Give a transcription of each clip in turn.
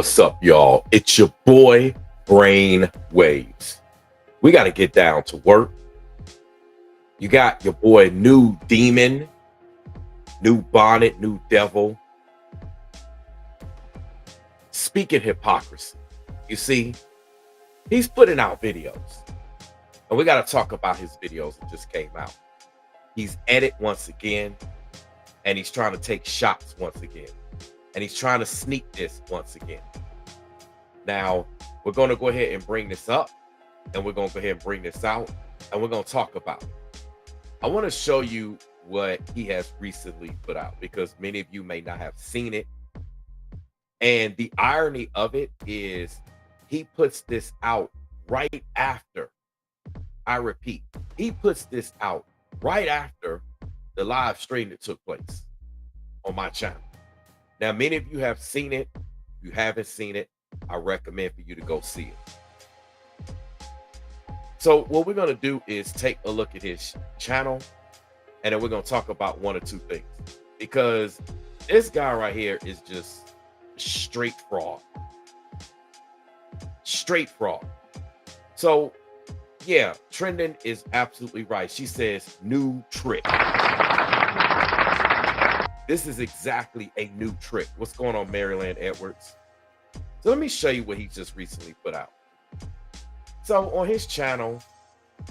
What's up, y'all? It's your boy, Brain Waves. We got to get down to work. You got your boy, New Demon, New Bonnet, New Devil, speaking hypocrisy. You see, he's putting out videos, and we got to talk about his videos that just came out. He's at it once again, and he's trying to take shots once again, and he's trying to sneak this once again. Now, we're going to go ahead and bring this up, and we're going to go ahead and bring this out, and we're going to talk about it. I want to show you what he has recently put out, because many of you may not have seen it. And the irony of it is he puts this out right after, I repeat, he puts this out right after the live stream that took place on my channel. Now, many of you have seen it. If you haven't seen it, I recommend for you to go see it. So what we're going to do is take a look at his channel, and then we're going to talk about one or two things, because this guy right here is just straight fraud. Straight fraud. So yeah, trending is absolutely right. She says new trick. This is exactly a new trick. What's going on, Maryland Edwards? So let me show you what he just recently put out. So on his channel,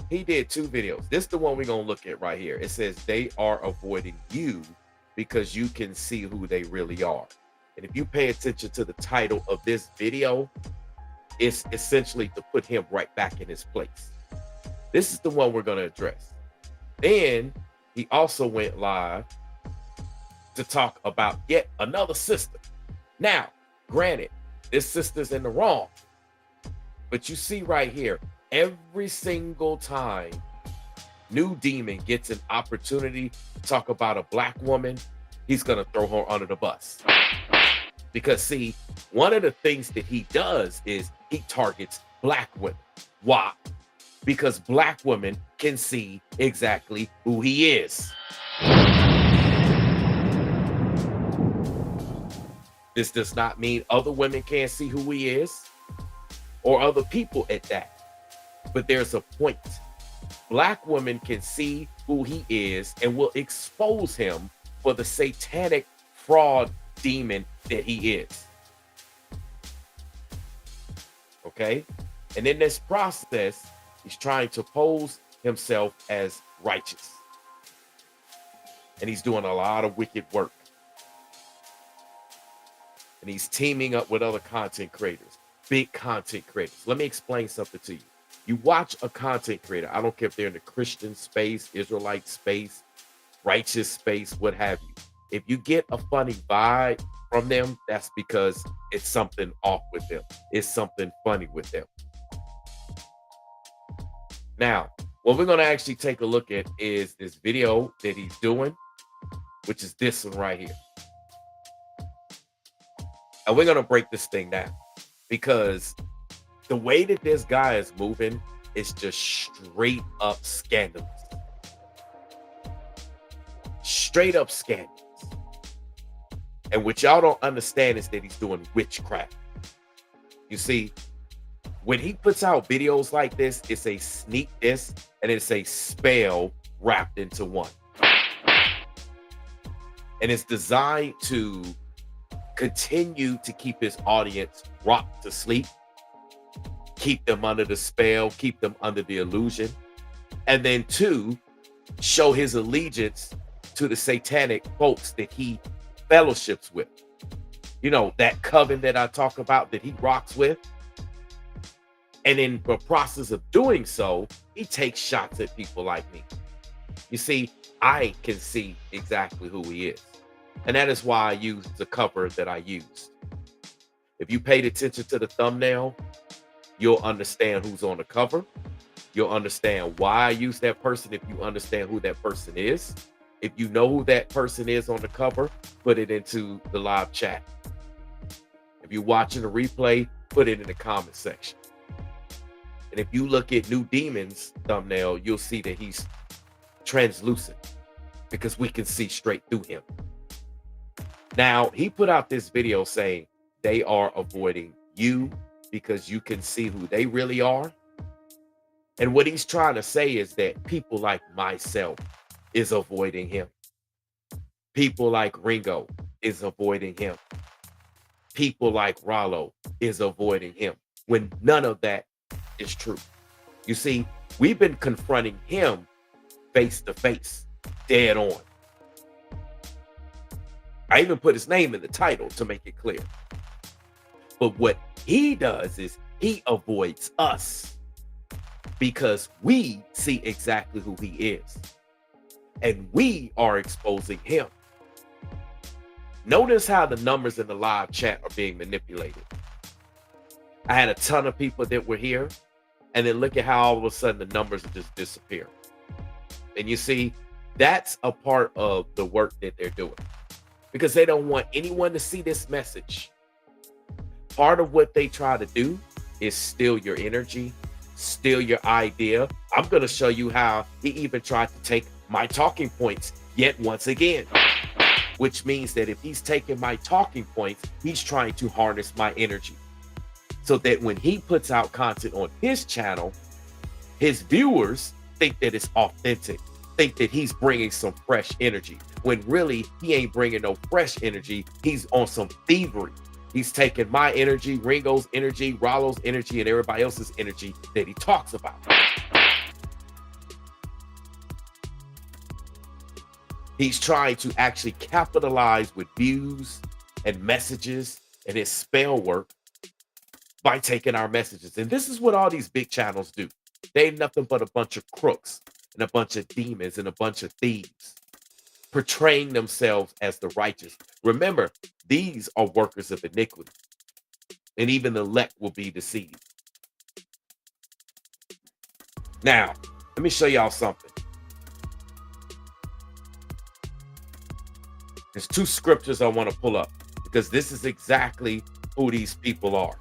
he did two videos. This is the one we're going to look at right here. It says they are avoiding you because you can see who they really are. And if you pay attention to the title of this video, it's essentially to put him right back in his place. This is the one we're going to address. Then he also went live to talk about yet another sister. Now, granted, this sister's in the wrong, but you see right here, every single time New Demon gets an opportunity to talk about a black woman, he's going to throw her under the bus. Because see, one of the things that he does is he targets black women. Why? Because black women can see exactly who he is. This does not mean other women can't see who he is, or other people at that. But there's a point. Black women can see who he is and will expose him for the satanic fraud demon that he is. Okay? And in this process, he's trying to pose himself as righteous. And he's doing a lot of wicked work. And he's teaming up with other content creators, big content creators. Let me explain something to you. You watch a content creator, I don't care if they're in the Christian space, Israelite space, righteous space, what have you. If you get a funny vibe from them, that's because it's something off with them. It's something funny with them. Now, what we're going to actually take a look at is this video that he's doing, which is this one right here. And we're going to break this thing down, because the way that this guy is moving is just straight up scandalous. Straight up scandalous. And what y'all don't understand is that he's doing witchcraft. You see, when he puts out videos like this, it's a sneak diss and it's a spell wrapped into one. And it's designed to continue to keep his audience rocked to sleep, keep them under the spell, keep them under the illusion, and then two, show his allegiance to the satanic folks that he fellowships with. You know, that coven that I talk about that he rocks with. And in the process of doing so, he takes shots at people like me. You see, I can see exactly who he is. And that is why I used the cover that I used. If you paid attention to the thumbnail, you'll understand who's on the cover. You'll understand why I use that person if you understand who that person is. If you know who that person is on the cover, put it into the live chat. If you're watching the replay, put it in the comment section. And if you look at New Demon's thumbnail, you'll see that he's translucent, because we can see straight through him. Now, he put out this video saying they are avoiding you because you can see who they really are. And what he's trying to say is that people like myself is avoiding him. People like Ringo is avoiding him. People like Rollo is avoiding him, when none of that is true. You see, we've been confronting him face to face, dead on. I even put his name in the title to make it clear. But what he does is he avoids us because we see exactly who he is. And we are exposing him. Notice how the numbers in the live chat are being manipulated. I had a ton of people that were here, and then look at how all of a sudden the numbers just disappear. And you see, that's a part of the work that they're doing because they don't want anyone to see this message. Part of what they try to do is steal your energy, steal your idea. I'm going to show you how he even tried to take my talking points yet once again, which means that if he's taking my talking points, he's trying to harness my energy so that when he puts out content on his channel, his viewers think that it's authentic, think that he's bringing some fresh energy, when really he ain't bringing no fresh energy. He's on some thievery. He's taking my energy, Ringo's energy, Rollo's energy, and everybody else's energy that he talks about. He's trying to actually capitalize with views and messages and his spell work by taking our messages. And this is what all these big channels do. They ain't nothing but a bunch of crooks and a bunch of demons and a bunch of thieves portraying themselves as the righteous. Remember, these are workers of iniquity, and even the elect will be deceived. Now, let me show y'all something. There's two scriptures I want to pull up because this is exactly who these people are.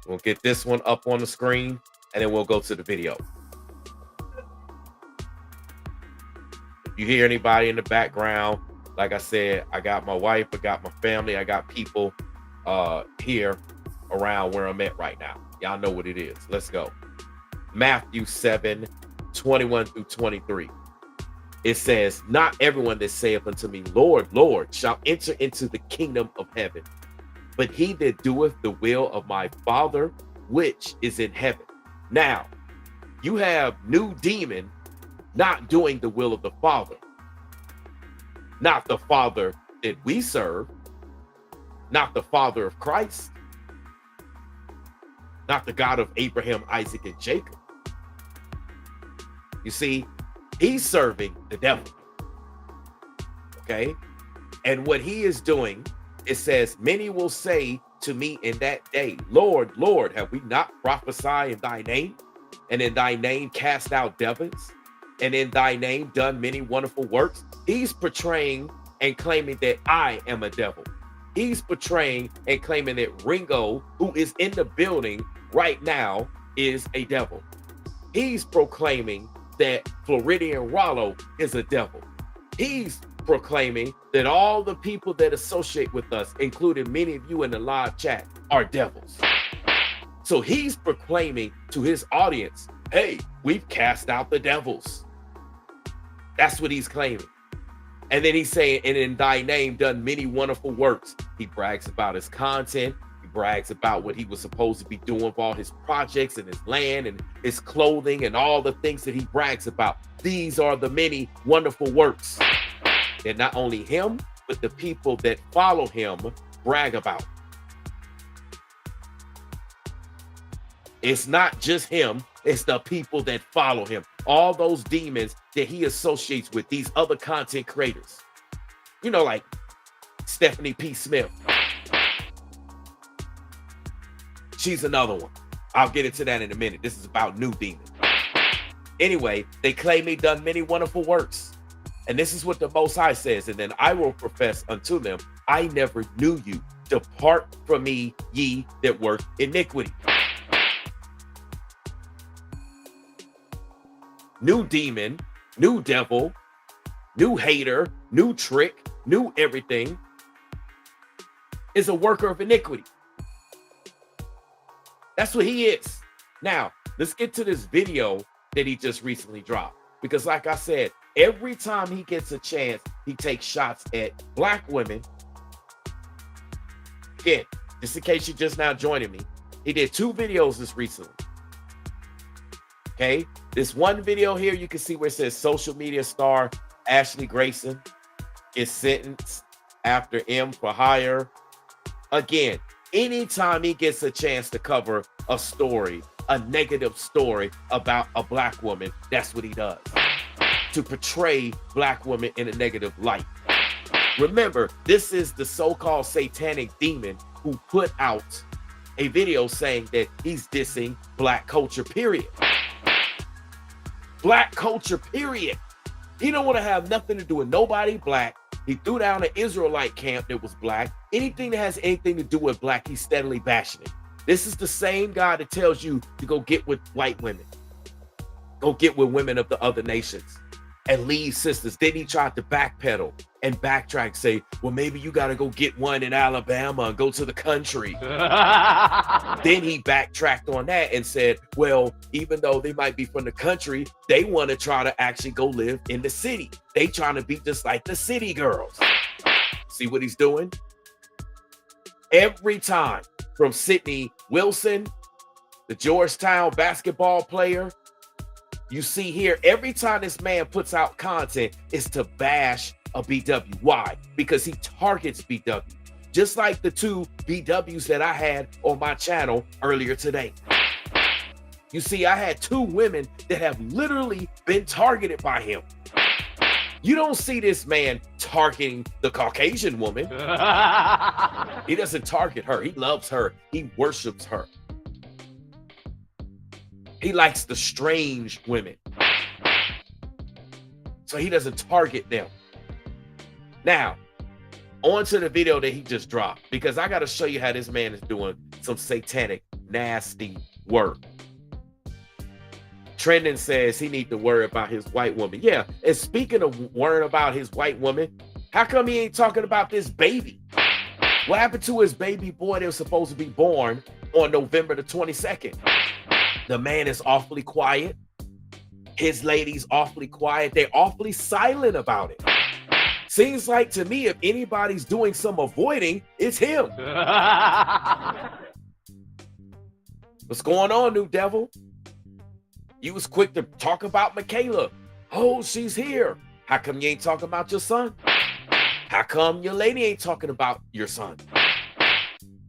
We'll get this one up on the screen and then we'll go to the video. If you hear anybody in the background, like I said, I got my wife, I got my family, I got people here around where I'm at right now. Y'all know what it is. Let's go. Matthew 7:21-23. It says, not everyone that saith unto me, Lord, Lord, shall enter into the kingdom of heaven, but he that doeth the will of my Father which is in heaven. Now, you have new demon not doing the will of the Father, not the Father that we serve, not the Father of Christ, not the God of Abraham, Isaac, and Jacob. You see, he's serving the devil. Okay? And what he is doing, it says, many will say to me in that day, Lord, Lord, have we not prophesied in thy name? And in thy name cast out devils? And in thy name done many wonderful works? He's portraying and claiming that I am a devil. He's portraying and claiming that Ringo, who is in the building right now, is a devil. He's proclaiming that Floridian Rollo is a devil. He's proclaiming that all the people that associate with us, including many of you in the live chat, are devils. So he's proclaiming to his audience, hey, we've cast out the devils. That's what he's claiming. And then he's saying, and in thy name done many wonderful works. He brags about his content. He brags about what he was supposed to be doing for all his projects and his land and his clothing and all the things that he brags about. These are the many wonderful works that not only him, but the people that follow him brag about. It's not just him, it's the people that follow him. All those demons that he associates with, these other content creators. You know, like Stephanie P. Smith. She's another one. I'll get into that in a minute. This is about new demons. Anyway, they claim he done many wonderful works. And this is what the Most High says. And then I will profess unto them, I never knew you. Depart from me, ye that work iniquity. New demon, new devil, new hater, new trick, new everything, is a worker of iniquity. That's what he is. Now, let's get to this video that he just recently dropped. Because like I said, every time he gets a chance, he takes shots at Black women. Again, just in case you're just now joining me, he did 2 videos this recently. Okay, this one video here, you can see where it says social media star Ashley Grayson is sentenced after M for hire. Again, anytime he gets a chance to cover a story, a negative story about a Black woman, that's what he does, to portray Black women in a negative light. Remember, this is the so-called satanic demon who put out a video saying that he's dissing Black culture, period. Black culture, period. He don't want to have nothing to do with nobody Black. He threw down an Israelite camp that was Black. Anything that has anything to do with Black, he's steadily bashing it. This is the same guy that tells you to go get with white women. Go get with women of the other nations and leave sisters. Then he tried to backpedal and backtrack, say, well, maybe you got to go get one in Alabama and go to the country. Then he backtracked on that and said, well, even though they might be from the country, they want to try to actually go live in the city. They trying to be just like the city girls. See what he's doing? Every time, from Sydney Wilson, the Georgetown basketball player, you see here, every time this man puts out content, it's to bash a BW. Why? Because he targets BW. Just like the 2 BWs that I had on my channel earlier today. You see, I had 2 women that have literally been targeted by him. You don't see this man targeting the Caucasian woman. He doesn't target her. He loves her. He worships her. He likes the strange women. So he doesn't target them. Now, on to the video that he just dropped, because I got to show you how this man is doing some satanic, nasty work. Trending says he needs to worry about his white woman. Yeah, and speaking of worrying about his white woman, how come he ain't talking about this baby? What happened to his baby boy that was supposed to be born on November the 22nd? The man is awfully quiet. His lady's awfully quiet. They're awfully silent about it. Seems like to me, if anybody's doing some avoiding, it's him. What's going on, New Devil? You was quick to talk about Michaela. Oh, she's here. How come you ain't talking about your son? How come your lady ain't talking about your son?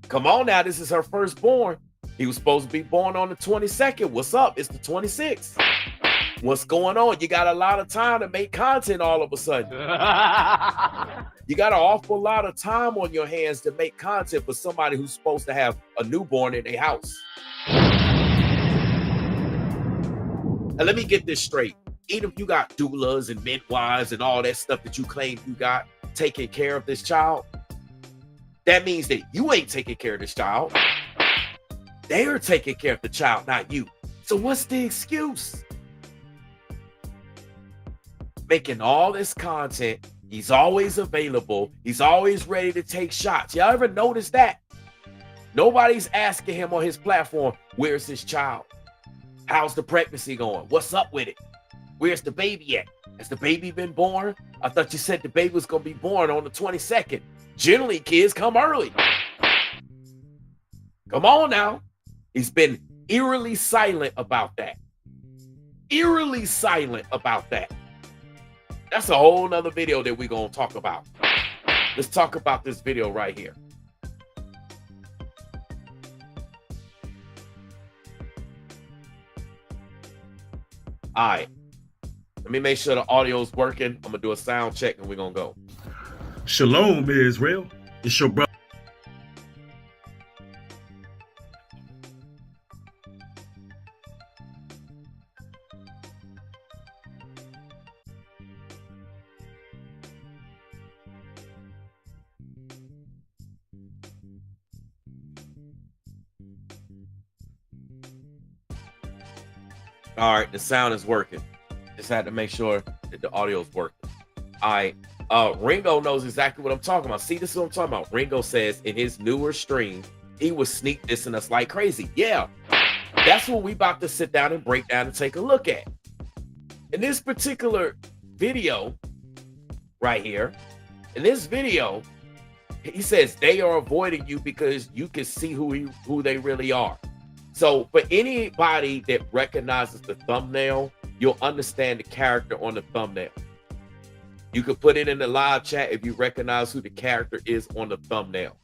Come on now, this is her firstborn. He was supposed to be born on the 22nd. What's up? It's the 26th. What's going on? You got a lot of time to make content all of a sudden. You got an awful lot of time on your hands to make content for somebody who's supposed to have a newborn in their house. And let me get this straight. Even if you got doulas and midwives and all that stuff that you claim you got taking care of this child, that means that you ain't taking care of this child. They're taking care of the child, not you. So what's the excuse? Making all this content, he's always available. He's always ready to take shots. Y'all ever notice that? Nobody's asking him on his platform, where's his child? How's the pregnancy going? What's up with it? Where's the baby at? Has the baby been born? I thought you said the baby was going to be born on the 22nd. Generally, kids come early. Come on now. He's been eerily silent about that. Eerily silent about that. That's a whole nother video that we're going to talk about. Let's talk about this video right here. All right. Let me make sure the audio is working. I'm going to do a sound check and we're going to go. Shalom, Israel. It's your brother. All right, the sound is working. Just had to make sure that the audio is working. All right. Ringo knows exactly what I'm talking about. See, this is what I'm talking about. Ringo says in his newer stream, he was sneak dissing us like crazy. Yeah, that's what we about to sit down and break down and take a look at. In this particular video right here, in this video, he says they are avoiding you because you can see who they really are. So for anybody that recognizes the thumbnail, you'll understand the character on the thumbnail. You can put it in the live chat if you recognize who the character is on the thumbnail.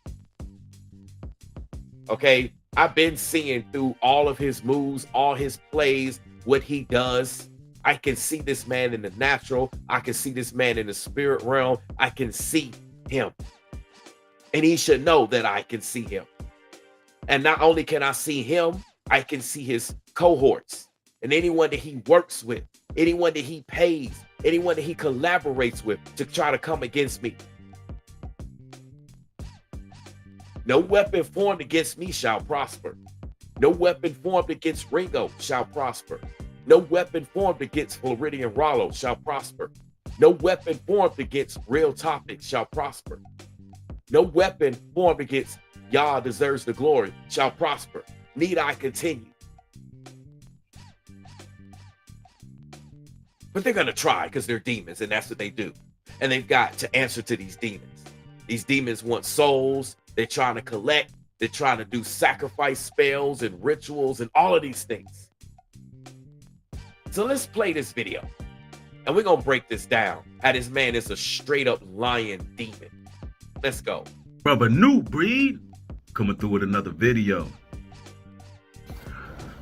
Okay, I've been seeing through all of his moves, all his plays, what he does. I can see this man in the natural. I can see this man in the spirit realm. I can see him. And he should know that I can see him. And not only can I see him, I can see his cohorts and anyone that he works with, anyone that he pays, anyone that he collaborates with to try to come against me. No weapon formed against me shall prosper. No weapon formed against Ringo shall prosper. No weapon formed against Floridian Rollo shall prosper. No weapon formed against Real Topics shall prosper. No weapon formed against Yah Deserves the Glory shall prosper. Need I continue? But they're going to try because they're demons, and that's what they do. And they've got to answer to these demons. These demons want souls. They're trying to collect. They're trying to do sacrifice spells and rituals and all of these things. So let's play this video. And we're going to break this down. How this man is a straight up lying demon. Let's go. Brother Nubreed coming through with another video.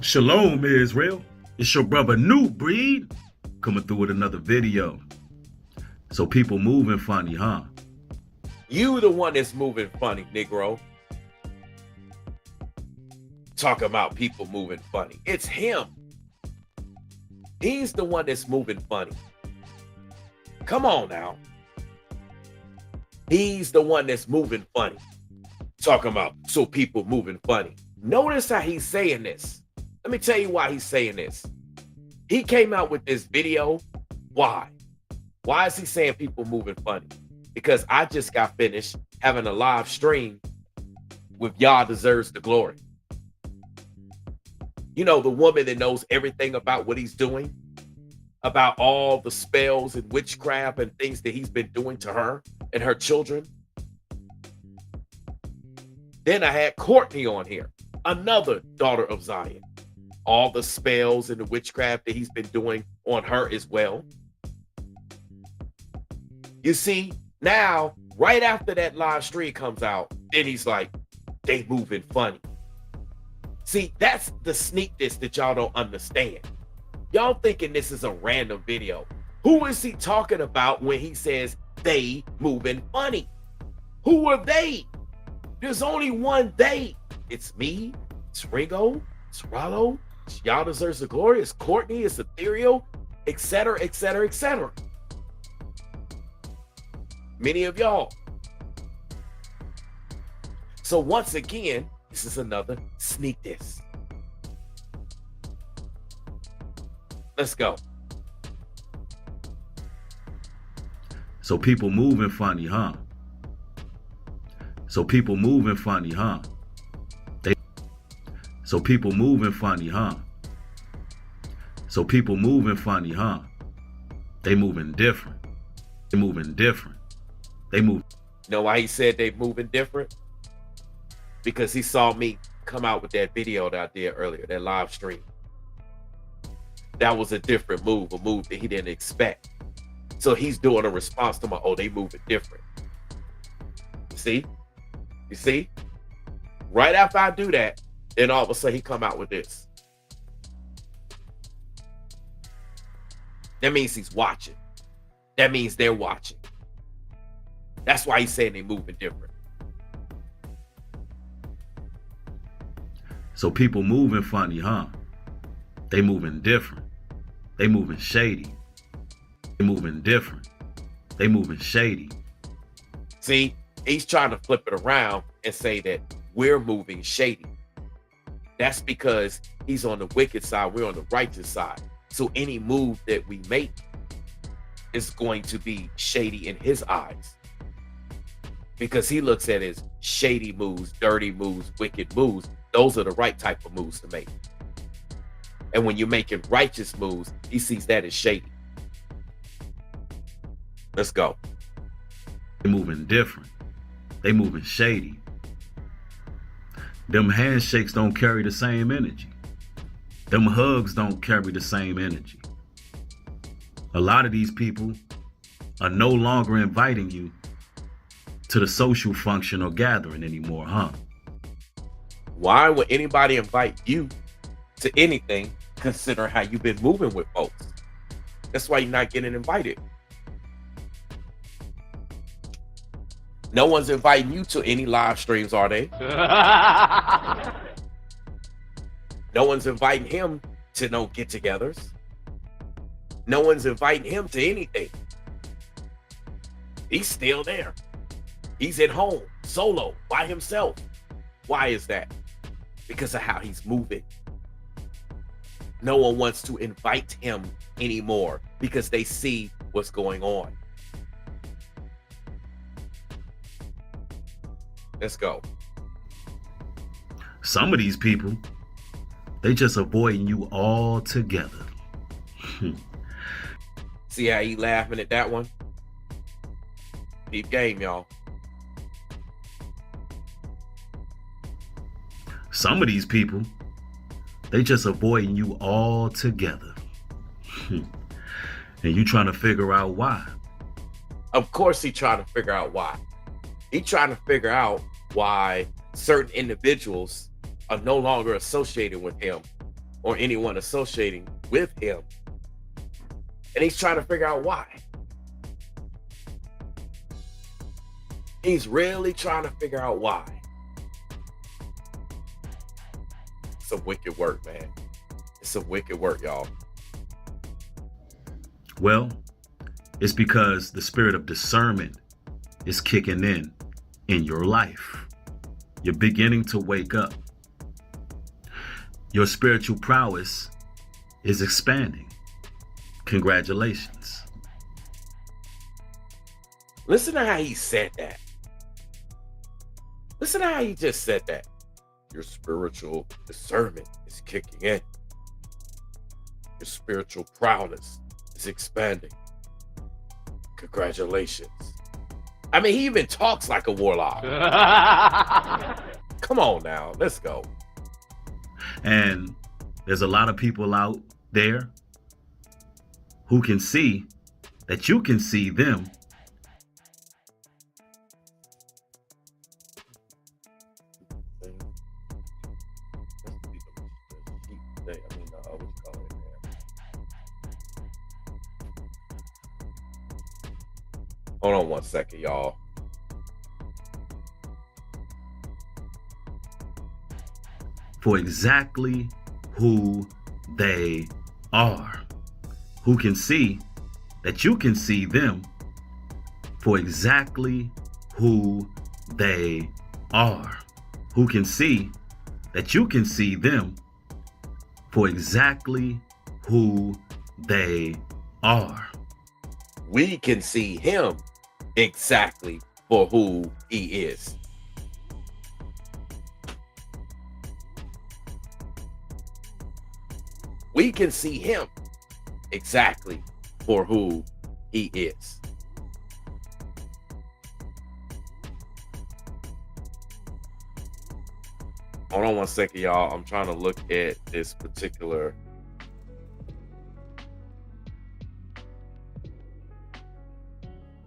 Shalom, Israel. It's your brother Nubreed coming through with another video. So people moving funny, huh? You the one that's moving funny, Negro. Talking about people moving funny. It's him. He's the one that's moving funny. Come on now. He's the one that's moving funny. Talking about so people moving funny. Notice how he's saying this. Let me tell you why he's saying this. He came out with this video. Why? Why is he saying people moving funny? Because I just got finished having a live stream with Yah Deserves the Glory. You know, the woman that knows everything about what he's doing, about all the spells and witchcraft and things that he's been doing to her and her children. Then I had Courtney on here, another daughter of Zion. All the spells and the witchcraft that he's been doing on her as well. You see, now, right after that live stream comes out, then he's like, they moving funny. See, that's the sneak diss that y'all don't understand. Y'all thinking this is a random video. Who is he talking about when he says they moving funny? Who are they? There's only one they. It's me, it's Ringo, it's Rollo, it's Yah Deserves the Glory, it's Courtney, it's Ethereal, etc., etc., etc. Many of y'all. So once again, this is another sneak diss. Let's go. So people moving funny, huh? So people moving funny, huh? So people moving funny, huh? So people moving funny, huh? They moving different. They moving different. They move. You know why he said they moving different? Because he saw me come out with that video that I did earlier, that live stream. That was a different move, a move that he didn't expect. So he's doing a response to my, oh, they moving different. See? You see? Right after I do that, then all of a sudden he come out with this. That means he's watching. That means they're watching. That's why he's saying they moving different. So people moving funny, huh? They moving different. They moving shady. They moving different. They moving shady. See, he's trying to flip it around and say that we're moving shady. That's because he's on the wicked side, we're on the righteous side. So any move that we make is going to be shady in his eyes, because he looks at his shady moves, dirty moves, wicked moves. Those are the right type of moves to make. And when you're making righteous moves, he sees that as shady. Let's go. They moving different. They moving shady. Them handshakes don't carry the same energy. Them hugs don't carry the same energy. A lot of these people are no longer inviting you to the social function or gathering anymore, huh? Why would anybody invite you to anything, considering how you've been moving with folks? That's why you're not getting invited. No one's inviting you to any live streams, are they? No one's inviting him to no get-togethers. No one's inviting him to anything. He's still there. He's at home, solo, by himself. Why is that? Because of how he's moving. No one wants to invite him anymore because they see what's going on. Let's go. Some of these people, they just avoiding you altogether. See how he laughing at that one? Deep game, y'all. Some of these people, they just avoiding you altogether. And you trying to figure out why. Of course he trying to figure out why. He trying to figure out why certain individuals are no longer associated with him or anyone associating with him. And he's trying to figure out why. He's really trying to figure out why. Some wicked work, man. It's some wicked work, y'all. Well, it's because the spirit of discernment is kicking in your life. You're beginning to wake up. Your spiritual prowess is expanding. Congratulations. Listen to how he said that. Listen to how he just said that. Your spiritual discernment is kicking in. Your spiritual prowess is expanding. Congratulations. I mean, he even talks like a warlock. Come on now, let's go. And there's a lot of people out there who can see that you can see them. Hold on one second, y'all. For exactly who they are. Who can see that you can see them for exactly who they are. Who can see that you can see them for exactly who they are. We can see him exactly for who he is. We can see him exactly for who he is. Hold on one second, y'all. I'm trying to look at this particular.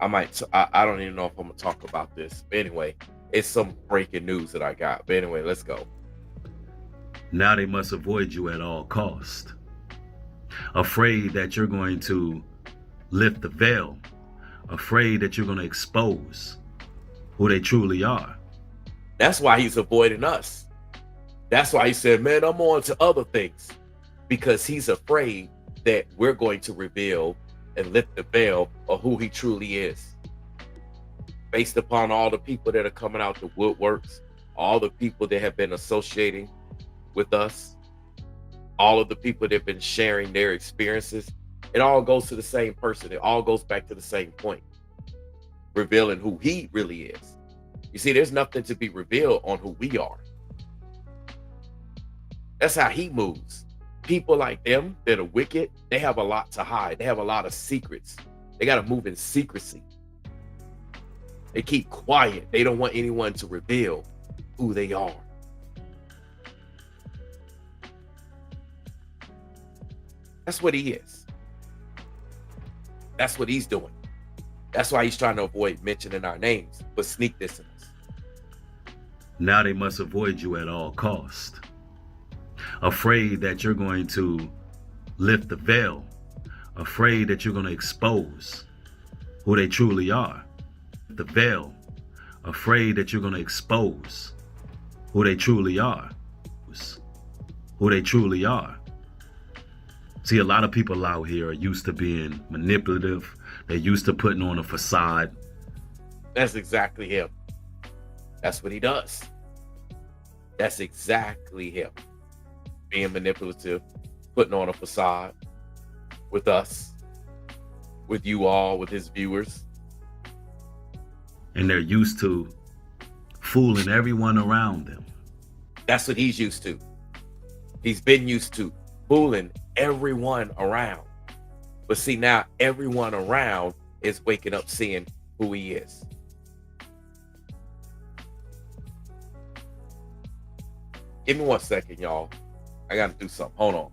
I don't even know if I'm gonna talk about this. But anyway, it's some breaking news that I got. But anyway, let's go. Now they must avoid you at all costs. Afraid that you're going to lift the veil. Afraid that you're going to expose who they truly are. That's why he's avoiding us. That's why he said, man, I'm on to other things. Because he's afraid that we're going to reveal and lift the veil of who he truly is. Based upon all the people that are coming out the woodworks, all the people that have been associating with us, all of the people that have been sharing their experiences, It all goes to the same person. It all goes back to the same point, revealing who he really is. You see, there's nothing to be revealed on who we are. That's how he moves. People like them that are wicked, they have a lot to hide. They have a lot of secrets. They got to move in secrecy. They keep quiet. They don't want anyone to reveal who they are. That's what he is. That's what he's doing. That's why he's trying to avoid mentioning our names, but sneak this in us. Now they must avoid you at all cost. Afraid that you're going to lift the veil. Afraid that you're going to expose who they truly are. The veil. Afraid that you're going to expose who they truly are. Who they truly are. See, a lot of people out here are used to being manipulative. They're used to putting on a facade. That's exactly him. That's what he does. That's exactly him. Being manipulative, putting on a facade with us, with you all, with his viewers. And they're used to fooling everyone around them. That's what he's used to. He's been used to fooling everyone around. But see, now everyone around is waking up seeing who he is. Give me 1 second, y'all. I got to do something. Hold on.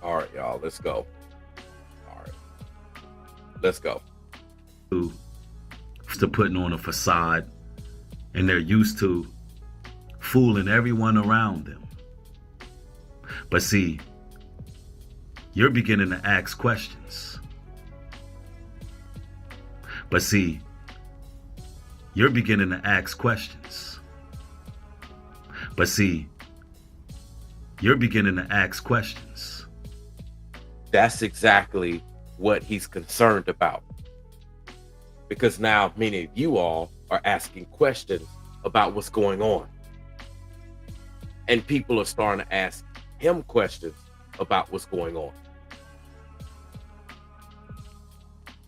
All right, y'all, let's go. All right, let's go. To putting on a facade, and they're used to fooling everyone around them. But see, you're beginning to ask questions. But see, you're beginning to ask questions. But see, you're beginning to ask questions. That's exactly what he's concerned about. Because now many of you all are asking questions about what's going on. And people are starting to ask him questions about what's going on.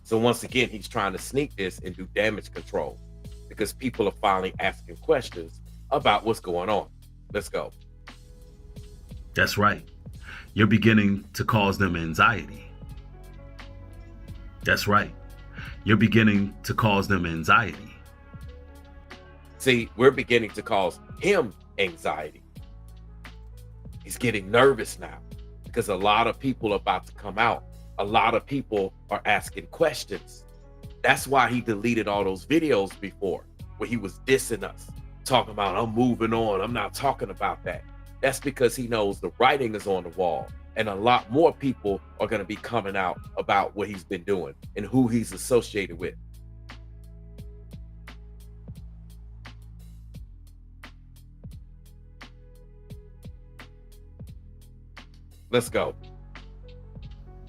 So once again, he's trying to sneak this and do damage control because people are finally asking questions about what's going on. Let's go. That's right. You're beginning to cause them anxiety. That's right. You're beginning to cause them anxiety. See, we're beginning to cause him anxiety. He's getting nervous now because a lot of people are about to come out. A lot of people are asking questions. That's why he deleted all those videos before where he was dissing us, talking about, I'm moving on. I'm not talking about that. That's because he knows the writing is on the wall and a lot more people are going to be coming out about what he's been doing and who he's associated with. Let's go.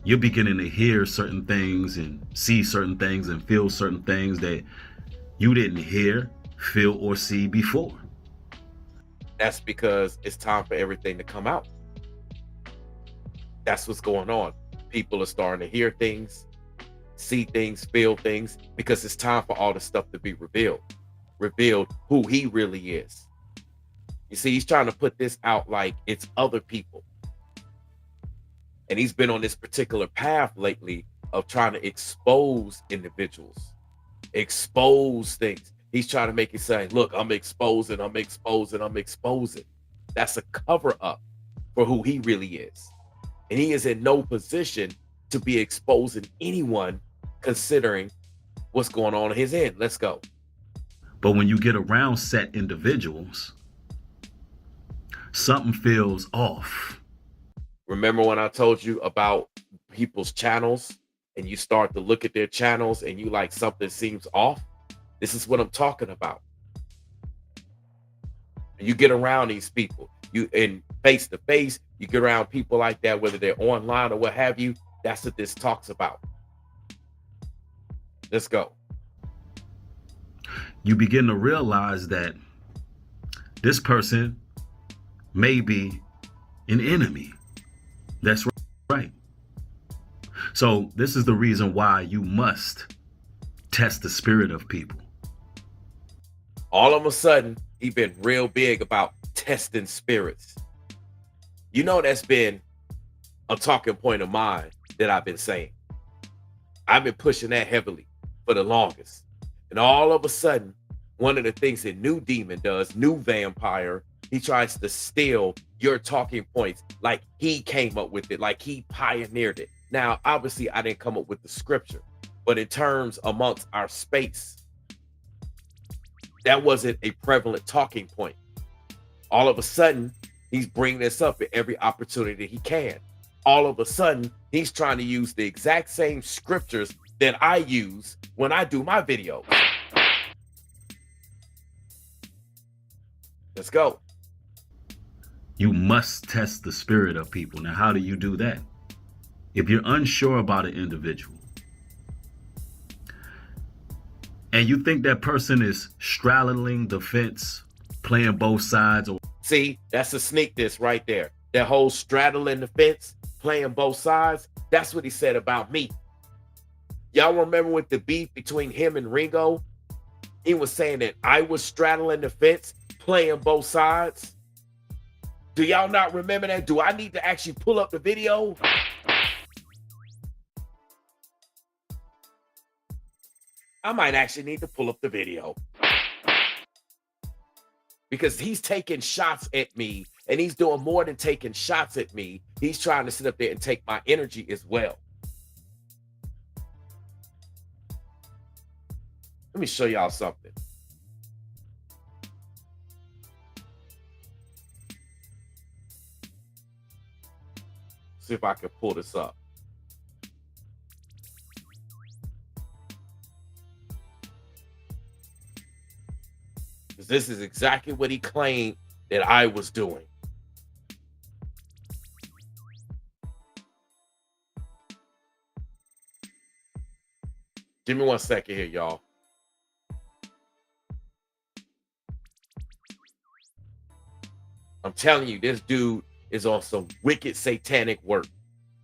You're beginning to hear certain things and see certain things and feel certain things that you didn't hear, feel, or see before. That's because it's time for everything to come out. That's what's going on. People are starting to hear things, see things, feel things, because it's time for all the stuff to be revealed. Revealed who he really is. You see, he's trying to put this out like it's other people. And he's been on this particular path lately of trying to expose individuals, expose things. He's trying to make it say, look, I'm exposing. That's a cover up for who he really is. And he is in no position to be exposing anyone considering what's going on his end. Let's go. But when you get around set individuals, something feels off. Remember when I told you about people's channels and you start to look at their channels and you like something seems off? This is what I'm talking about. You get around these people, you in face to face, you get around people like that, whether they're online or what have you. That's what this talks about. Let's go. You begin to realize that this person may be an enemy. That's right. So this is the reason why you must test the spirit of people. All of a sudden, he's been real big about testing spirits. You know, that's been a talking point of mine that I've been saying. I've been pushing that heavily for the longest. And all of a sudden, one of the things that New Demon does, New Vampire, he tries to steal your talking points like he came up with it, like he pioneered it. Now, obviously, I didn't come up with the scripture, but in terms amongst our space, that wasn't a prevalent talking point. All of a sudden, he's bringing this up at every opportunity he can. All of a sudden, he's trying to use the exact same scriptures that I use when I do my videos. Let's go. You must test the spirit of people. Now, how do you do that? If you're unsure about an individual and you think that person is straddling the fence, playing both sides, or see, that's a sneak diss right there. That whole straddling the fence, playing both sides, that's what he said about me. Y'all remember with the beef between him and Ringo? He was saying that I was straddling the fence, playing both sides. Do y'all not remember that? Do I need to actually pull up the video? I might actually need to pull up the video. Because he's taking shots at me, and he's doing more than taking shots at me. He's trying to sit up there and take my energy as well. Let me show y'all something. See if I can pull this up. Because this is exactly what he claimed that I was doing. Give me 1 second here, y'all. I'm telling you, this dude is on some wicked satanic work.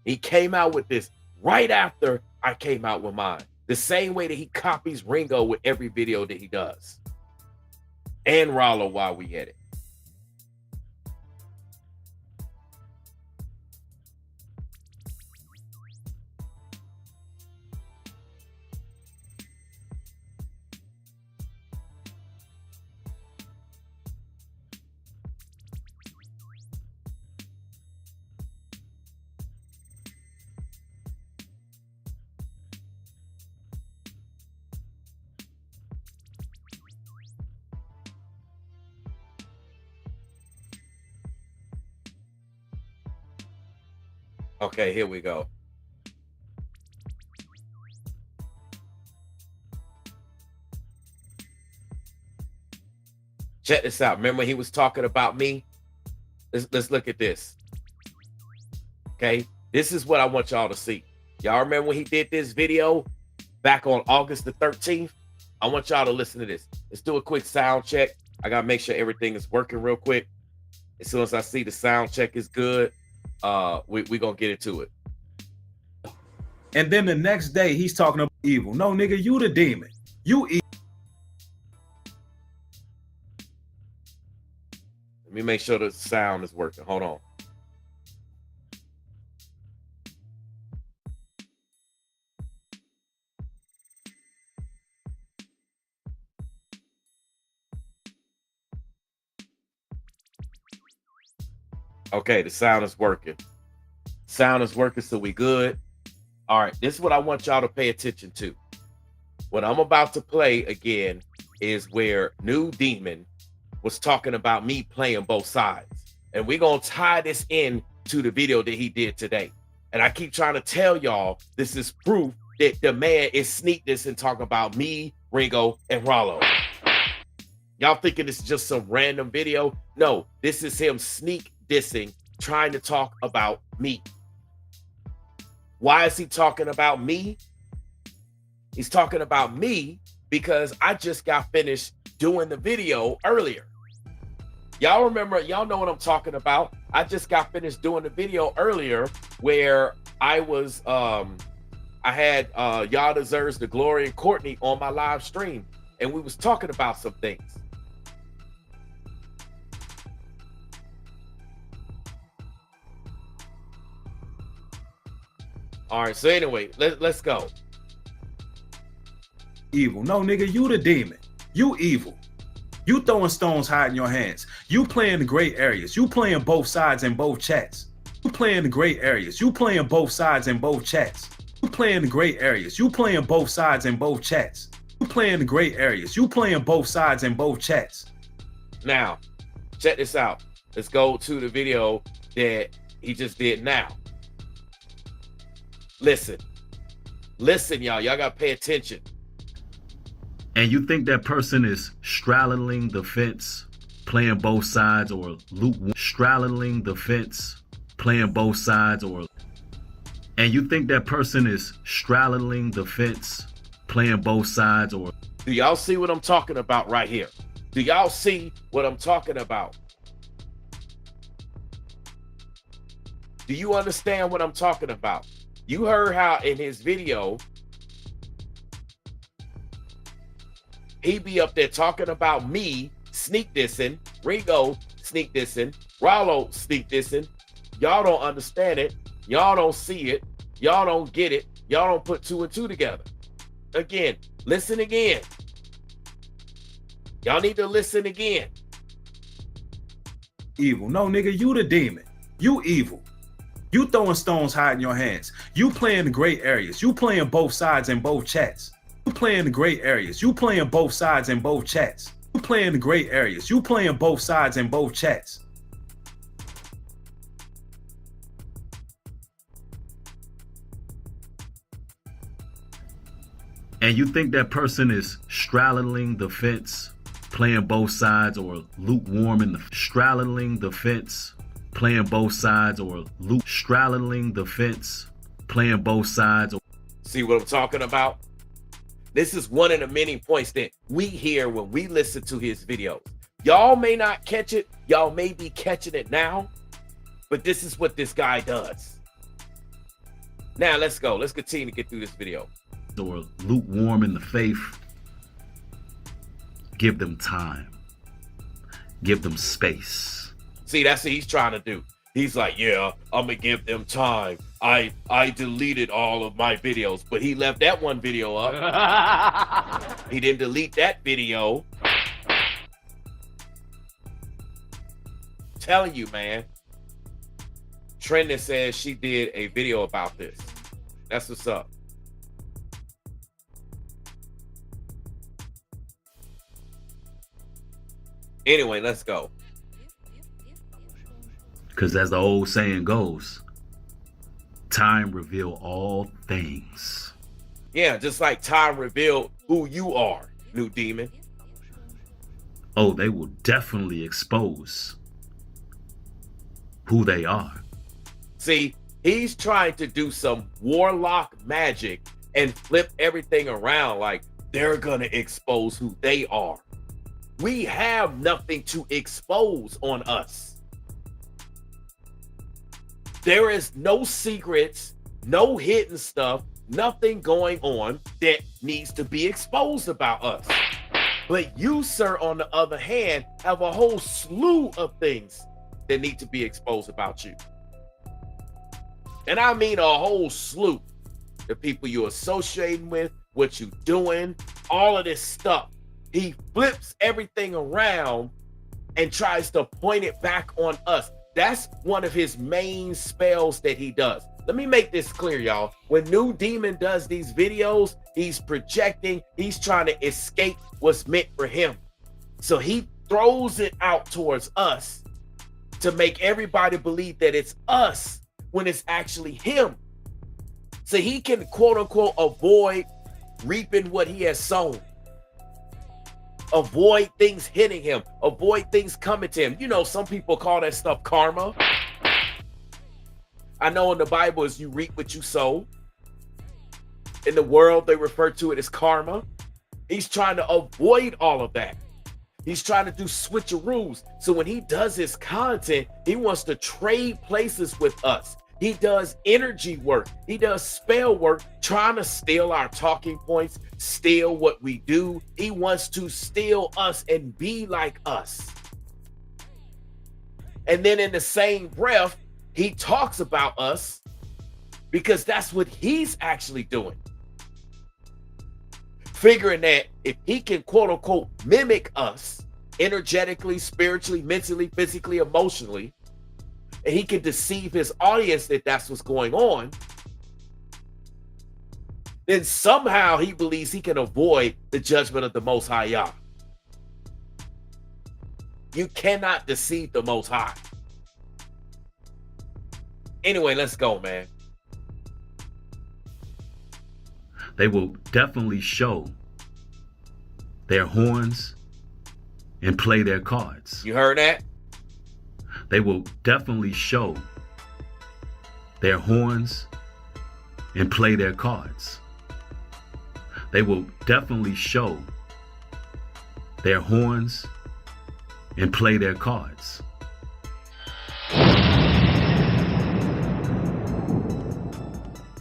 He came out with this right after I came out with mine. The same way that he copies Ringo with every video that he does. And Rollo while we at it. Okay, here we go. Check this out. Remember he was talking about me? Let's look at this. Okay, this is what I want y'all to see. Y'all remember when he did this video back on August the 13th? I want y'all to listen to this. Let's do a quick sound check. I gotta make sure everything is working real quick. As soon as I see the sound check is good, we gonna get into it. And then the next day he's talking about evil. No, nigga, you the demon. You evil. Let me make sure the sound is working. Hold on. Okay, the sound is working. Sound is working, so we good. All right, this is what I want y'all to pay attention to. What I'm about to play again is where New Demon was talking about me playing both sides. And we're going to tie this in to the video that he did today. And I keep trying to tell y'all, this is proof that the man is sneak this and talking about me, Ringo, and Rollo. Y'all thinking this is just some random video? No, this is him sneak dissing, trying to talk about me. Why is he talking about me? He's talking about me because I just got finished doing the video earlier. Y'all remember, y'all know what I'm talking about. I just got finished doing the video earlier where I was, I had Y'all Deserves the Glory and Courtney on my live stream, and we was talking about some things. All right, so anyway, let's go. Evil. No, nigga, you the demon. You evil. You throwing stones hiding your hands. You playing the gray areas. You playing both sides in both chats. You playing the gray areas. You playing both sides in both chats. You playing the gray areas. You playing both sides in both chats. You playing the gray areas. You playing both sides in both chats. Now, check this out. Let's go to the video that he just did now. Listen, y'all. Y'all gotta pay attention. And you think that person is straddling the fence, playing both sides, or lukewarm, straddling the fence, playing both sides, or, and you think that person is straddling the fence, playing both sides, or. Do y'all see what I'm talking about right here? Do y'all see what I'm talking about? Do you understand what I'm talking about? You heard how in his video, he be up there talking about me sneak dissing, Ringo sneak dissing, Rollo sneak dissing. Y'all don't understand it. Y'all don't see it. Y'all don't get it. Y'all don't put two and two together. Again, listen again. Y'all need to listen again. Evil. No, nigga, you the demon. You evil. You throwing stones hiding your hands. You playing the gray areas. You playing both sides in both chats. You playing the gray areas. You playing both sides in both chats. You playing the gray areas. You playing both sides in both chats. And you think that person is straddling the fence, playing both sides, or lukewarm in the straddling the fence, playing both sides, or straddling the fence, playing both sides. See what I'm talking about? This is one of the many points that we hear when we listen to his videos. Y'all may not catch it. Y'all may be catching it now, but this is what this guy does. Now let's go. Let's continue to get through this video. Or lukewarm in the faith. Give them time. Give them space. See, that's what he's trying to do. He's like, yeah, I'm gonna give them time. I deleted all of my videos, but he left that one video up. He didn't delete that video. Telling you, man. Trending says she did a video about this. That's what's up. Anyway, let's go. Because as the old saying goes, time reveal all things. Yeah, just like time revealed who you are, New Demon. Oh, they will definitely expose who they are. See, He's trying to do some warlock magic and flip everything around like they're gonna expose who they are. We have nothing to expose on us. There is no secrets, no hidden stuff, nothing going on that needs to be exposed about us. But you, sir, on the other hand, have a whole slew of things that need to be exposed about you. And I mean a whole slew. The people you're associating with, what you're doing, all of this stuff. He flips everything around and tries to point it back on us. That's one of his main spells that he does. Let me make this clear, y'all. When New Demon does these videos, he's projecting, he's trying to escape what's meant for him. So he throws it out towards us to make everybody believe that it's us when it's actually him. So he can, quote unquote, avoid reaping what he has sown. Avoid things hitting him. Avoid things coming to him. You know, some people call that stuff karma. I know in the Bible is you reap what you sow. In the world, they refer to it as karma. He's trying to avoid all of that. He's trying to do switcheroos. So when he does his content, he wants to trade places with us. He does energy work. He does spell work, trying to steal our talking points, steal what we do. He wants to steal us and be like us. And then in the same breath, he talks about us because that's what he's actually doing. Figuring that if he can, quote unquote, mimic us energetically, spiritually, mentally, physically, emotionally, and he can deceive his audience that that's what's going on, then somehow he believes he can avoid the judgment of the Most High Yah. You cannot deceive the Most High. Anyway, let's go, man. They will definitely show their horns and play their cards. You heard that? They will definitely show their horns and play their cards. They will definitely show their horns and play their cards.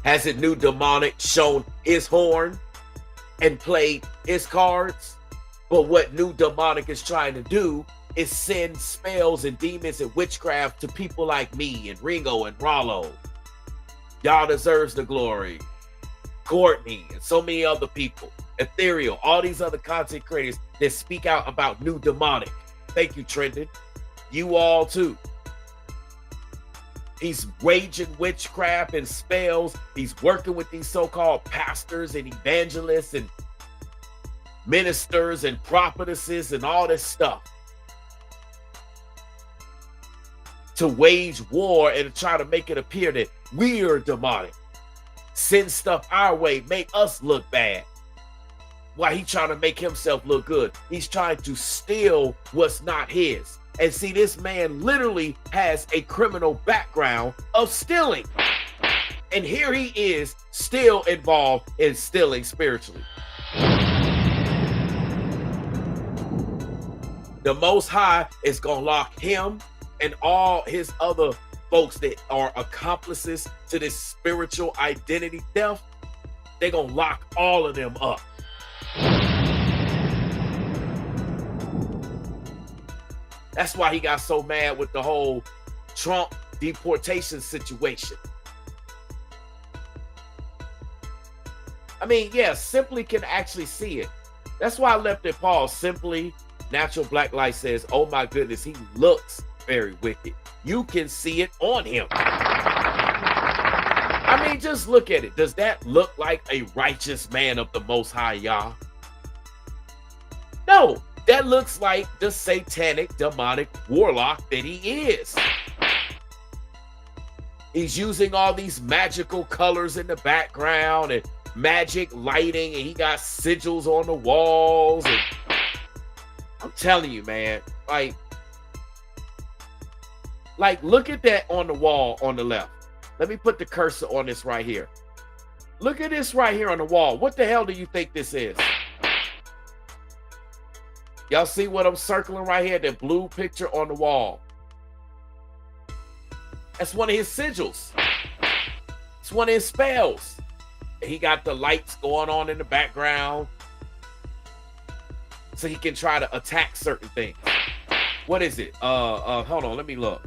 Hasn't New Demonic shown his horn and played his cards? But what New Demonic is trying to do is send spells and demons and witchcraft to people like me and Ringo and Rollo. Y'all deserves the glory. Courtney and so many other people. Ethereal, all these other content creators that speak out about New Demonic. Thank you, Trendon. You all too. He's waging witchcraft and spells. He's working with these so-called pastors and evangelists and ministers and prophetesses and all this stuff to wage war and try to make it appear that we're demonic. Send stuff our way, make us look bad. Why he trying to make himself look good? He's trying to steal what's not his. And see, this man literally has a criminal background of stealing. And here he is still involved in stealing spiritually. The Most High is going to lock him and all his other folks that are accomplices to this spiritual identity theft. They're going to lock all of them up. That's why he got so mad with the whole Trump deportation situation. I mean, yeah, Simply can actually see it. That's why I left it paused. Simply, Natural Black Light says, oh my goodness, he looks very wicked. You can see it on him. I mean, just look at it. Does that look like a righteous man of the Most High Yah? No, that looks like the satanic, demonic warlock that he is. He's using all these magical colors in the background and magic lighting, and he got sigils on the walls. And I'm telling you, man, like look at that on the wall on the left. Let me put the cursor on this right here. Look at this right here on the wall. What the hell do you think this is? Y'all see what I'm circling right here? The blue picture on the wall. That's one of his sigils. It's one of his spells. He got the lights going on in the background, so he can try to attack certain things. What is it? Hold on, let me look.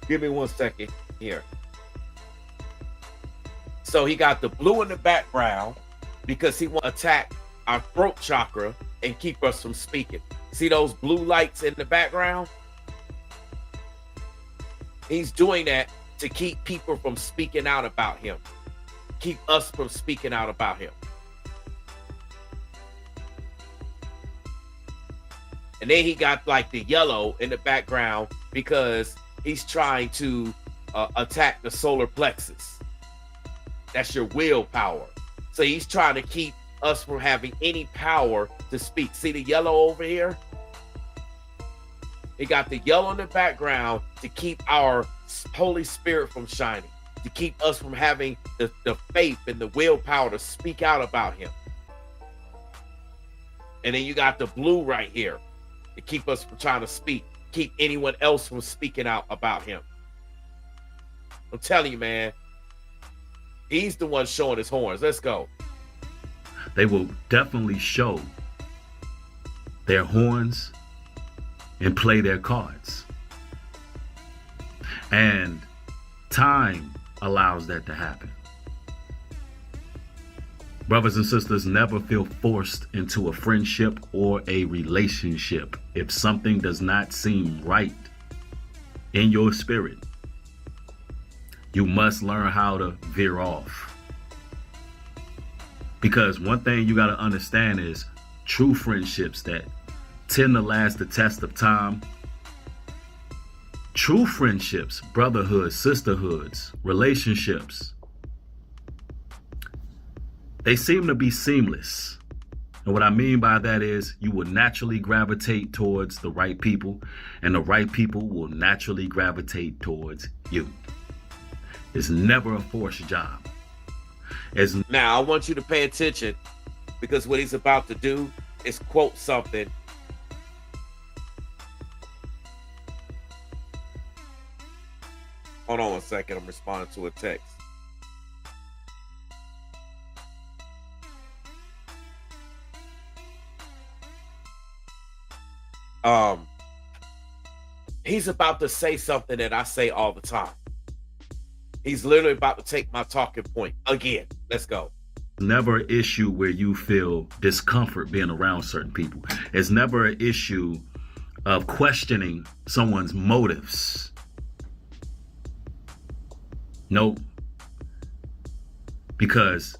Give me 1 second here. So he got the blue in the background because he want to attack our throat chakra and keep us from speaking. See those blue lights in the background? He's doing that to keep people from speaking out about him. Keep us from speaking out about him. And then he got like the yellow in the background because he's trying to attack the solar plexus. That's your willpower. So he's trying to keep us from having any power to speak. See the yellow over here? He got the yellow in the background to keep our Holy Spirit from shining, to keep us from having the faith and the willpower to speak out about him. And then you got the blue right here to keep us from trying to speak, keep anyone else from speaking out about him. I'm telling you, man, he's the one showing his horns. Let's go. They will definitely show their horns and play their cards. And time allows that to happen. Brothers and sisters, never feel forced into a friendship or a relationship if something does not seem right in your spirit. You must learn how to veer off. Because one thing you got to understand is true friendships that tend to last the test of time, true friendships, brotherhoods, sisterhoods, relationships, they seem to be seamless. And what I mean by that is you will naturally gravitate towards the right people, and the right people will naturally gravitate towards you. It's never a forced job. Now, I want you to pay attention, because what he's about to do is quote something. Hold on 1 second. I'm responding to a text. He's about to say something that I say all the time. He's literally about to take my talking point again. Let's go. Never an issue where you feel discomfort being around certain people. It's never an issue of questioning someone's motives. Nope. Because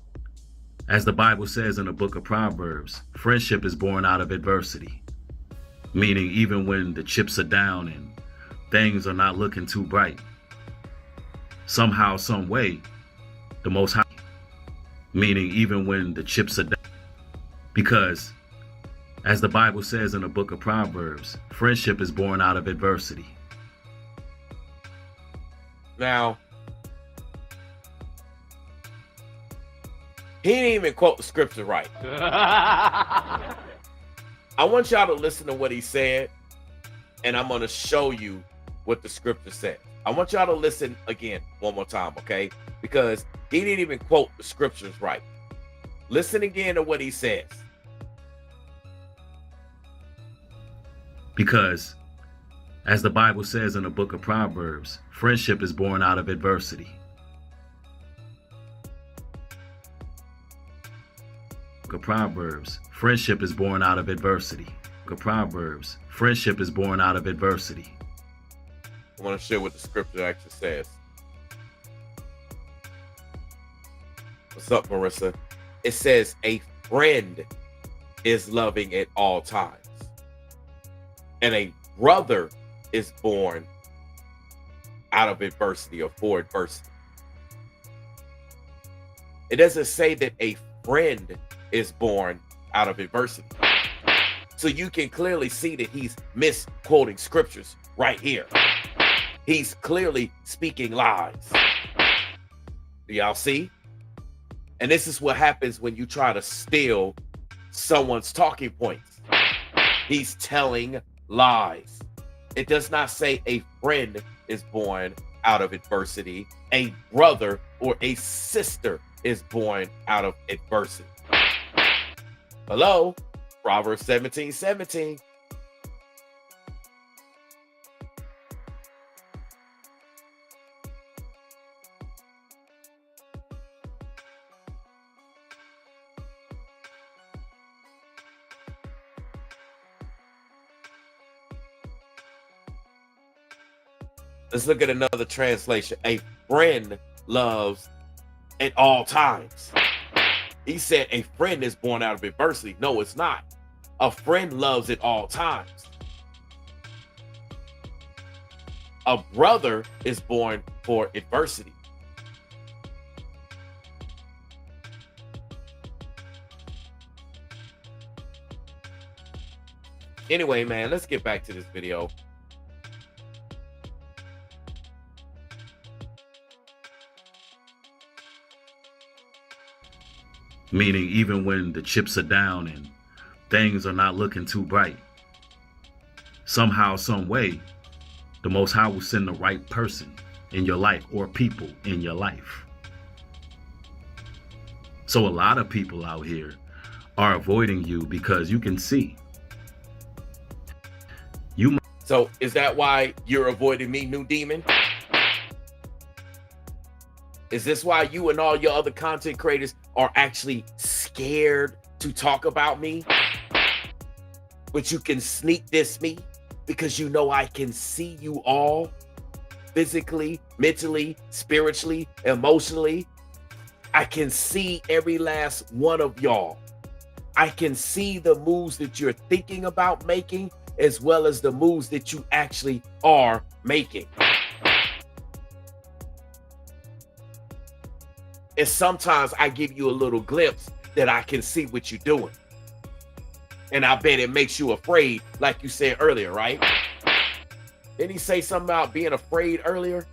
as the Bible says in the book of Proverbs, friendship is born out of adversity. Meaning even when the chips are down and things are not looking too bright, somehow, some way, the Most High, meaning even when the chips are down. Because as the Bible says in the book of Proverbs, friendship is born out of adversity. Now, he didn't even quote the scripture right. I want y'all to listen to what he said, and I'm going to show you what the scripture said. I want y'all to listen again one more time, okay? Because he didn't even quote the scriptures right. Listen again to what he says. Because as the Bible says in the book of Proverbs, friendship is born out of adversity. Proverbs, friendship is born out of adversity. Proverbs, friendship is born out of adversity. I want to share what the scripture actually says. What's up, Marissa? It says a friend is loving at all times, and a brother is born out of adversity or for adversity. It doesn't say that a friend is born out of adversity. So you can clearly see that he's misquoting scriptures right here. He's clearly speaking lies. Do y'all see? And this is what happens when you try to steal someone's talking points. He's telling lies. It does not say a friend is born out of adversity. A brother or a sister is born out of adversity. Hello? Proverbs 17:17. Let's look at another translation. A friend loves at all times. He said a friend is born out of adversity. No, it's not. A friend loves at all times. A brother is born for adversity. Anyway, man, let's get back to this video. Meaning even when the chips are down and things are not looking too bright, somehow, some way, the Most High will send the right person in your life or people in your life. So a lot of people out here are avoiding you because you can see. So is that why you're avoiding me, New Demon? Is this why you and all your other content creators are actually scared to talk about me? But you can sneak diss me because you know I can see you all physically, mentally, spiritually, emotionally. I can see every last one of y'all. I can see the moves that you're thinking about making as well as the moves that you actually are making. And sometimes I give you a little glimpse that I can see what you're doing. And I bet it makes you afraid, like you said earlier, right? Didn't he say something about being afraid earlier?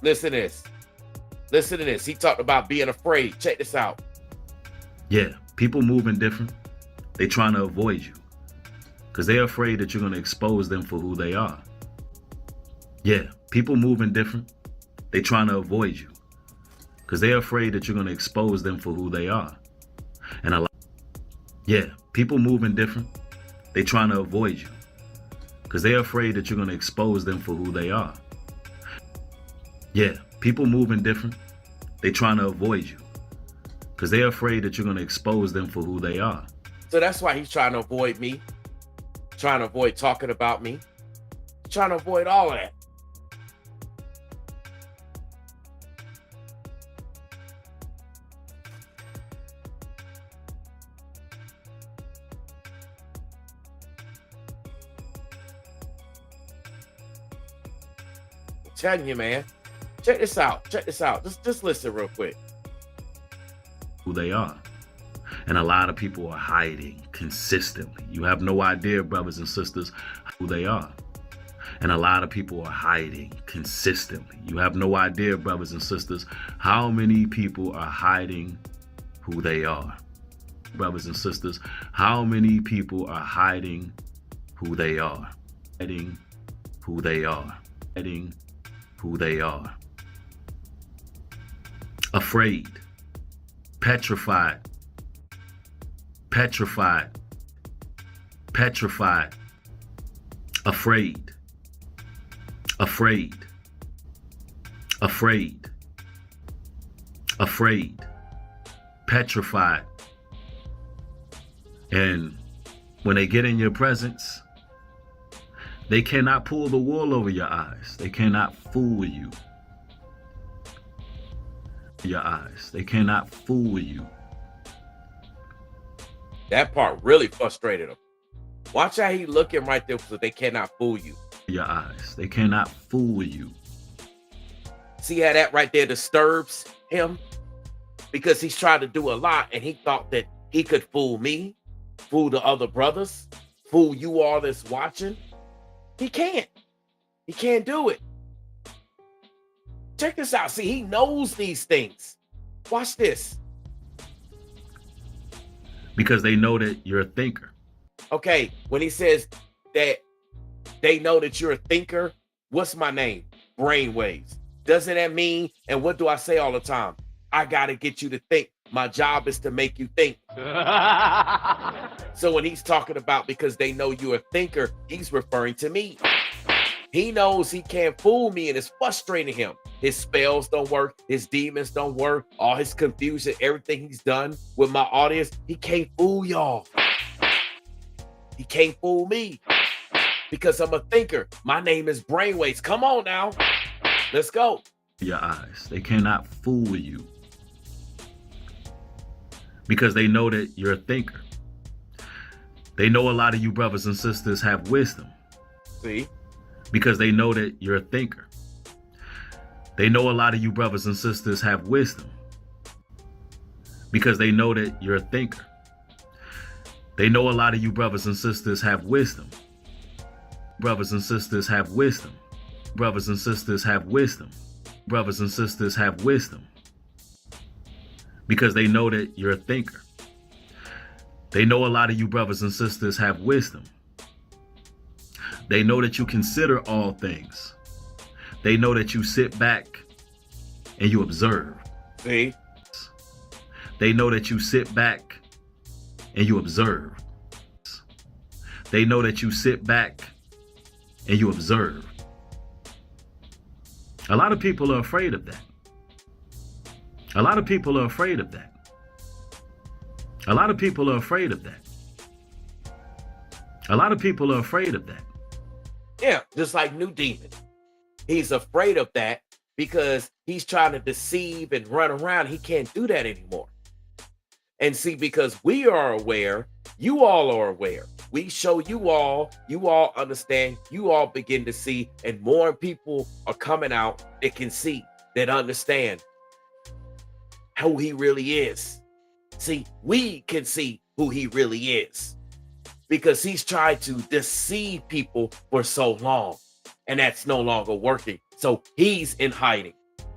Listen to this. Listen to this. He talked about being afraid. Check this out. Yeah, people moving different. They trying to avoid you because they're afraid that you're going to expose them for who they are. Yeah, people moving different. They trying to avoid you because they're afraid that you're going to expose them for who they are. And yeah, people moving different. They trying to avoid you because they're afraid that you're going to expose them for who they are. Yeah, people moving different. They trying to avoid you because they're afraid that you're going to expose them for who they are. So that's why he's trying to avoid me, trying to avoid talking about me, trying to avoid all of that. I'm telling you, man. Check this out. Check this out. Just listen real quick. Who they are. And a lot of people are hiding consistently. You have no idea, brothers and sisters, who they are. And a lot of people are hiding consistently. You have no idea, brothers and sisters, how many people are hiding who they are. Brothers and sisters, how many people are hiding who they are. Hiding who they are. Hiding who they are. Afraid, petrified, petrified, petrified, afraid, afraid, afraid, afraid, petrified. And when they get in your presence, they cannot pull the wool over your eyes. They cannot fool you. Your eyes. They cannot fool you. That part really frustrated him. Watch how he looking right there so they cannot fool you. Your eyes. They cannot fool you. See how that right there disturbs him? Because he's trying to do a lot and he thought that he could fool me, fool the other brothers, fool you all that's watching. He can't. He can't do it. Check this out. See, he knows these things. Watch this. Because they know that you're a thinker. Okay, when he says that they know that you're a thinker, what's my name? Brainwaves. Doesn't that mean, and what do I say all the time? I got to get you to think. My job is to make you think. So when he's talking about because they know you're a thinker, he's referring to me. He knows he can't fool me and it's frustrating him. His spells don't work. His demons don't work. All his confusion, everything he's done with my audience, he can't fool y'all. He can't fool me because I'm a thinker. My name is Brainwaves. Come on now. Let's go. Your eyes. They cannot fool you. Because they know that you're a thinker. They know a lot of you brothers and sisters have wisdom. See? Because they know that you're a thinker. They know a lot of you brothers and sisters have wisdom. Because they know that you're a thinker. They know a lot of you brothers and sisters have wisdom. Brothers and sisters have wisdom. Brothers and sisters have wisdom. Brothers and sisters have wisdom. Because they know that you're a thinker. They know a lot of you brothers and sisters have wisdom. They know that you consider all things. They know that you sit back and you observe. See? They know that you sit back and you observe. They know that you sit back and you observe. A lot of people are afraid of that. A lot of people are afraid of that. A lot of people are afraid of that. A lot of people are afraid of that. Yeah, just like New Demon. He's afraid of that because he's trying to deceive and run around. He can't do that anymore. And see, because we are aware, you all are aware. We show you all understand, you all begin to see, and more people are coming out that can see, that understand who he really is. See, we can see who he really is because he's tried to deceive people for so long, and that's no longer working. So he's in hiding.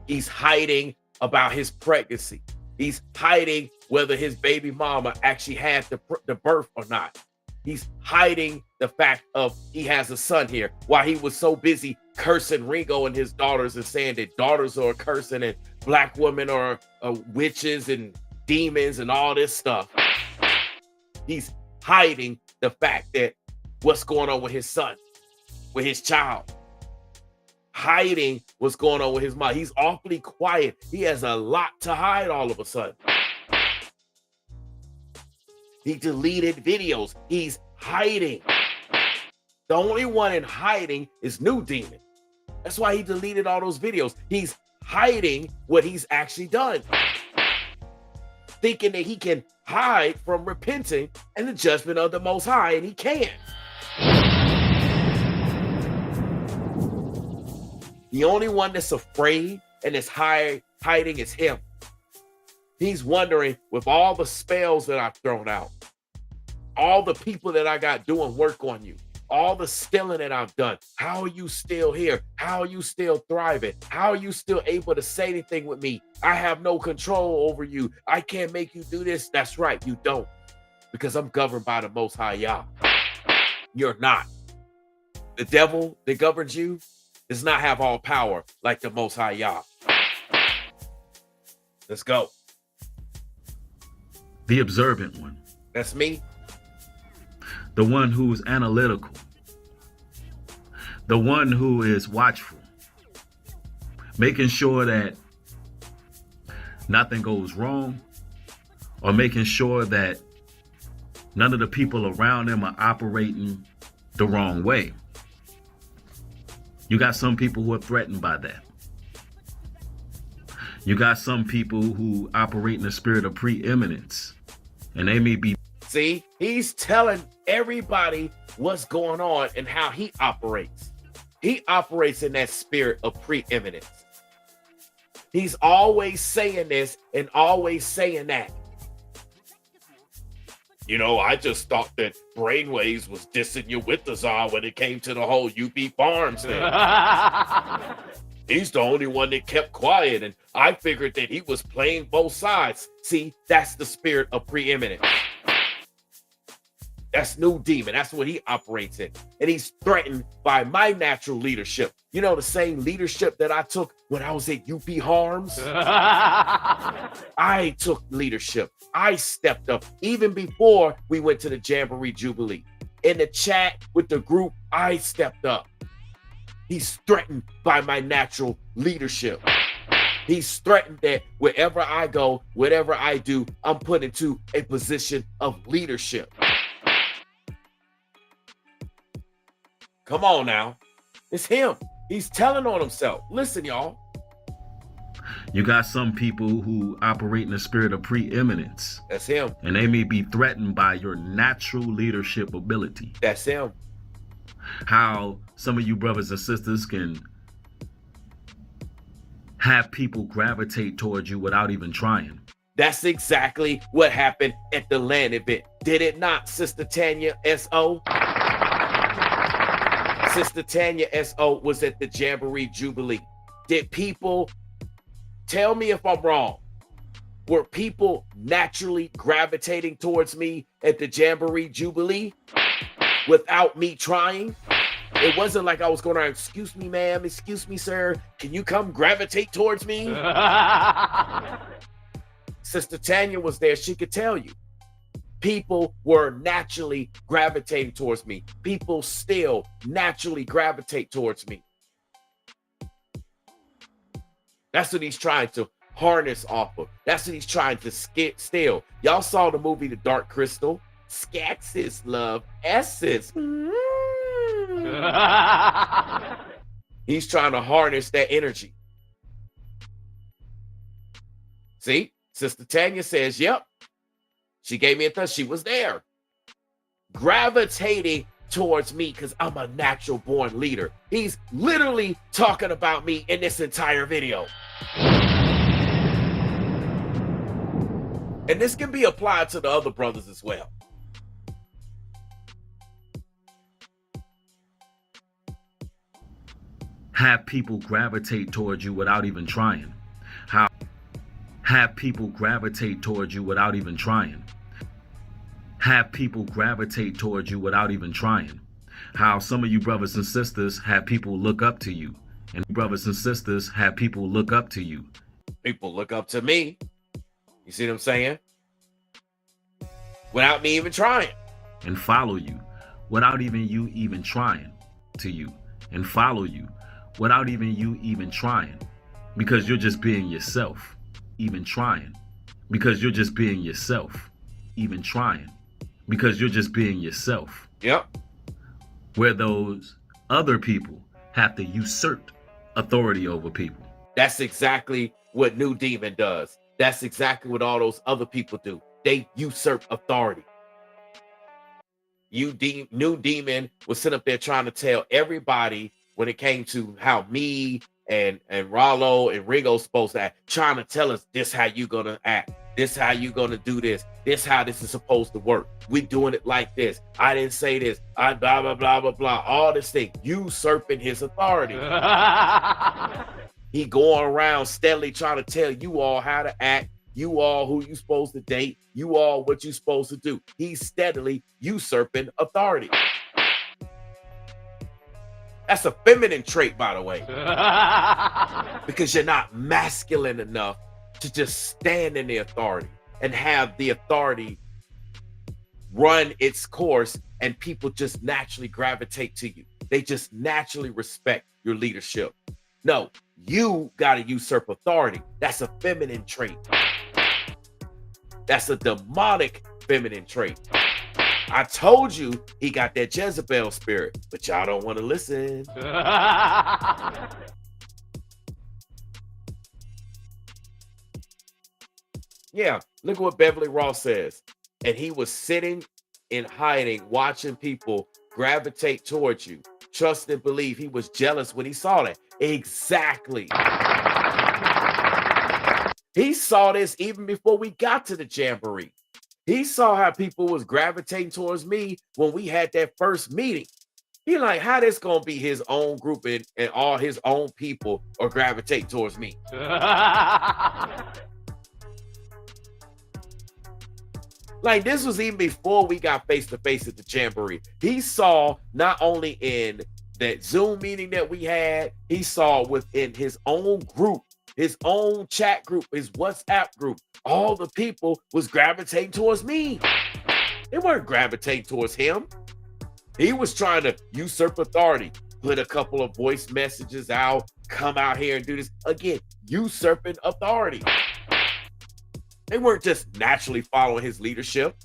He's hiding about his pregnancy. He's hiding whether his baby mama actually had the birth or not. He's hiding the fact of he has a son here while he was so busy cursing Ringo and his daughters and saying that daughters are cursing and black women are witches and demons and all this stuff. He's hiding the fact that what's going on with his son, with his child. Hiding what's going on with his mom. He's awfully quiet. He has a lot to hide all of a sudden. He deleted videos. He's hiding. The only one in hiding is New Demon. That's why he deleted all those videos. He's hiding what he's actually done. Thinking that he can hide from repenting and the judgment of the Most High, and he can't. The only one that's afraid and is hiding is him. He's wondering, with all the spells that I've thrown out, all the people that I got doing work on you, all the stealing that I've done, how are you still here? How are you still thriving? How are you still able to say anything with me? I have no control over you. I can't make you do this. That's right, you don't. Because I'm governed by the Most High Yah. You're not. The devil that governs you does not have all power like the Most High Yah. Let's go. The observant one. That's me. The one who's analytical. The one who is watchful. Making sure that nothing goes wrong, or making sure that none of the people around them are operating the wrong way. You got some people who are threatened by that. You got some people who operate in the spirit of preeminence, and they may be. See, he's telling everybody what's going on and how he operates. He operates in that spirit of preeminence. He's always saying this and always saying that. You know, I just thought that Brainwaves was dissing you with the Czar when it came to the whole UP Farms thing. He's the only one that kept quiet, and I figured that he was playing both sides. See, that's the spirit of preeminence. That's New Demon. That's what he operates in. And he's threatened by my natural leadership. You know, the same leadership that I took when I was at UP Harms. I took leadership. I stepped up even before we went to the Jamboree Jubilee. In the chat with the group, I stepped up. He's threatened by my natural leadership. He's threatened that wherever I go, whatever I do, I'm put into a position of leadership. Come on now. It's him. He's telling on himself. Listen, y'all. You got some people who operate in the spirit of preeminence. That's him. And they may be threatened by your natural leadership ability. That's him. How some of you brothers and sisters can have people gravitate towards you without even trying. That's exactly what happened at the LAN event. Did it not, Sister Tanya S.O.? Sister Tanya S.O. was at the Jamboree Jubilee. Did people, tell me if I'm wrong, were people naturally gravitating towards me at the Jamboree Jubilee without me trying? It wasn't like I was going around, excuse me, ma'am, excuse me, sir, can you come gravitate towards me? Sister Tanya was there, she could tell you. People were naturally gravitating towards me. People still naturally gravitate towards me. That's what he's trying to harness off of. That's what he's trying to steal. Y'all saw the movie The Dark Crystal. Skaxis love essence. He's trying to harness that energy. See, Sister Tanya says, yep. She gave me a touch. She was there. Gravitating towards me because I'm a natural born leader. He's literally talking about me in this entire video. And this can be applied to the other brothers as well. Have people gravitate towards you without even trying. Have people gravitate towards you without even trying. Have people gravitate towards you without even trying. How some of you brothers and sisters have people look up to you. And brothers and sisters have people look up to you. People look up to me. You see what I'm saying? Without me even trying. And follow you without even you even trying to you. And follow you without even you even trying. Because you're just being yourself. Even trying. Because you're just being yourself. Even trying. Because you're just being yourself. Yep. Where those other people have to usurp authority over people. That's exactly what New Demon does. That's exactly what all those other people do. They usurp authority. New Demon was sitting up there trying to tell everybody when it came to how me and Rollo and Ringo's supposed to act, trying to tell us this how you gonna act, this how you gonna do this how this is supposed to work. We doing it like this. I didn't say this. I blah blah blah blah blah. All this thing, usurping his authority. He going around steadily trying to tell you all how to act, you all who you supposed to date, you all what you supposed to do. He's steadily usurping authority. That's a feminine trait, by the way. Because you're not masculine enough to just stand in the authority and have the authority run its course and people just naturally gravitate to you. They just naturally respect your leadership. No, you got to usurp authority. That's a feminine trait. That's a demonic feminine trait. I told you he got that Jezebel spirit, but y'all don't want to listen. Yeah, look at what Beverly Ross says. And he was sitting in hiding, watching people gravitate towards you. Trust and believe. He was jealous when he saw that. Exactly. He saw this even before we got to the jamboree. He saw how people was gravitating towards me when we had that first meeting. He like, how this gonna be his own group and all his own people are gravitating towards me. Like, this was even before we got face to face at the jamboree. He saw not only in that Zoom meeting that we had, he saw within his own group, his own chat group, his WhatsApp group, all the people was gravitating towards me. They weren't gravitating towards him. He was trying to usurp authority, put a couple of voice messages out, come out here and do this. Again, usurping authority. They weren't just naturally following his leadership.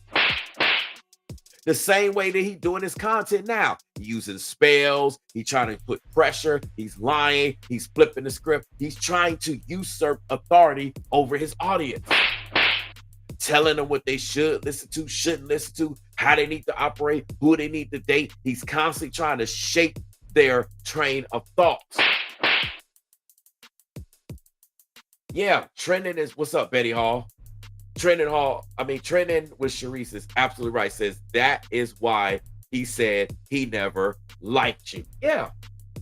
The same way that he's doing his content now. He's using spells. He's trying to put pressure. He's lying. He's flipping the script. He's trying to usurp authority over his audience. Telling them what they should listen to, shouldn't listen to, how they need to operate, who they need to date. He's constantly trying to shape their train of thoughts. Yeah, trending is, what's up, Betty Hall? Trending with Sharice is absolutely right. Says that is why he said he never liked you. Yeah,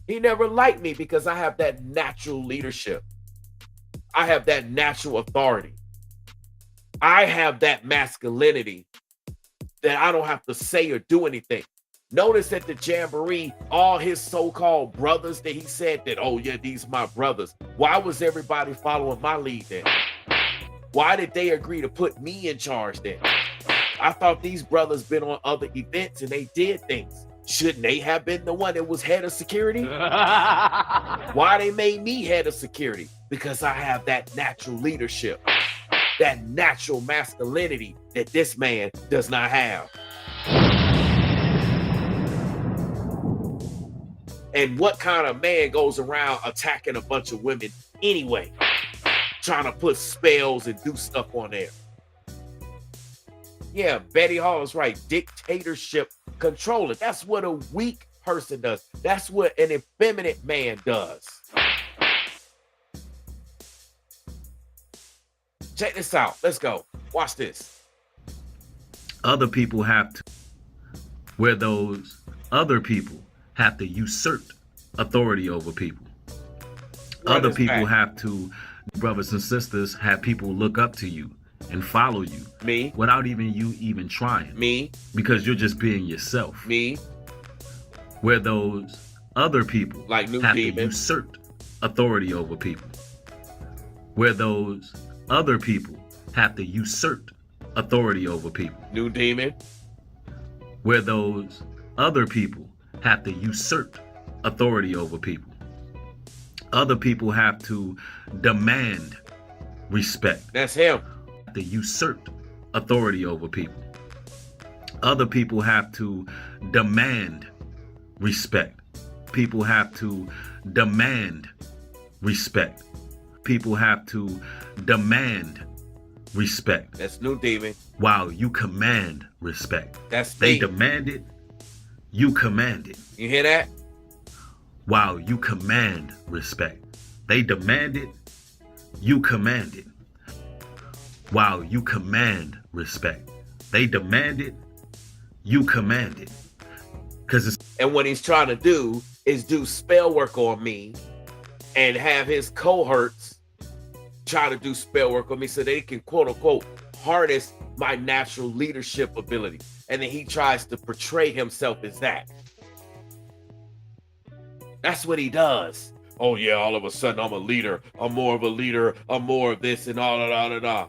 he never liked me because I have that natural leadership. I have that natural authority. I have that masculinity that I don't have to say or do anything. Notice at the jamboree, all his so-called brothers that he said that, oh yeah, these are my brothers. Why was everybody following my lead then? Why did they agree to put me in charge then? I thought these brothers been on other events and they did things. Shouldn't they have been the one that was head of security? Why they made me head of security? Because I have that natural leadership, that natural masculinity that this man does not have. And what kind of man goes around attacking a bunch of women anyway? Trying to put spells and do stuff on there. Yeah, Betty Hall is right. Dictatorship controlling. That's what a weak person does. That's what an effeminate man does. Check this out. Let's go. Watch this. Other people have to, where those other people have to usurp authority over people. Other people have to, brothers and sisters, have people look up to you and follow you. Me. Without you even trying. Me. Because you're just being yourself. Me. Where those other people like have to usurp authority over people. Where those other people have to usurp authority over people. New demon. Where those other people have to usurp authority over people. Other people have to demand respect. That's him. To usurp authority over people. Other people have to demand respect. People have to demand respect. People have to demand respect. That's new demon. While you command respect. That's they me. demand it, you command it. You hear that? While you command respect. They demand it, you command it. While you command respect. They demand it, you command it. And what he's trying to do is do spell work on me and have his cohorts try to do spell work on me so they can, quote unquote, harness my natural leadership ability. And then he tries to portray himself as that. That's what he does. Oh yeah, all of a sudden I'm a leader. I'm more of a leader. I'm more of this and all that.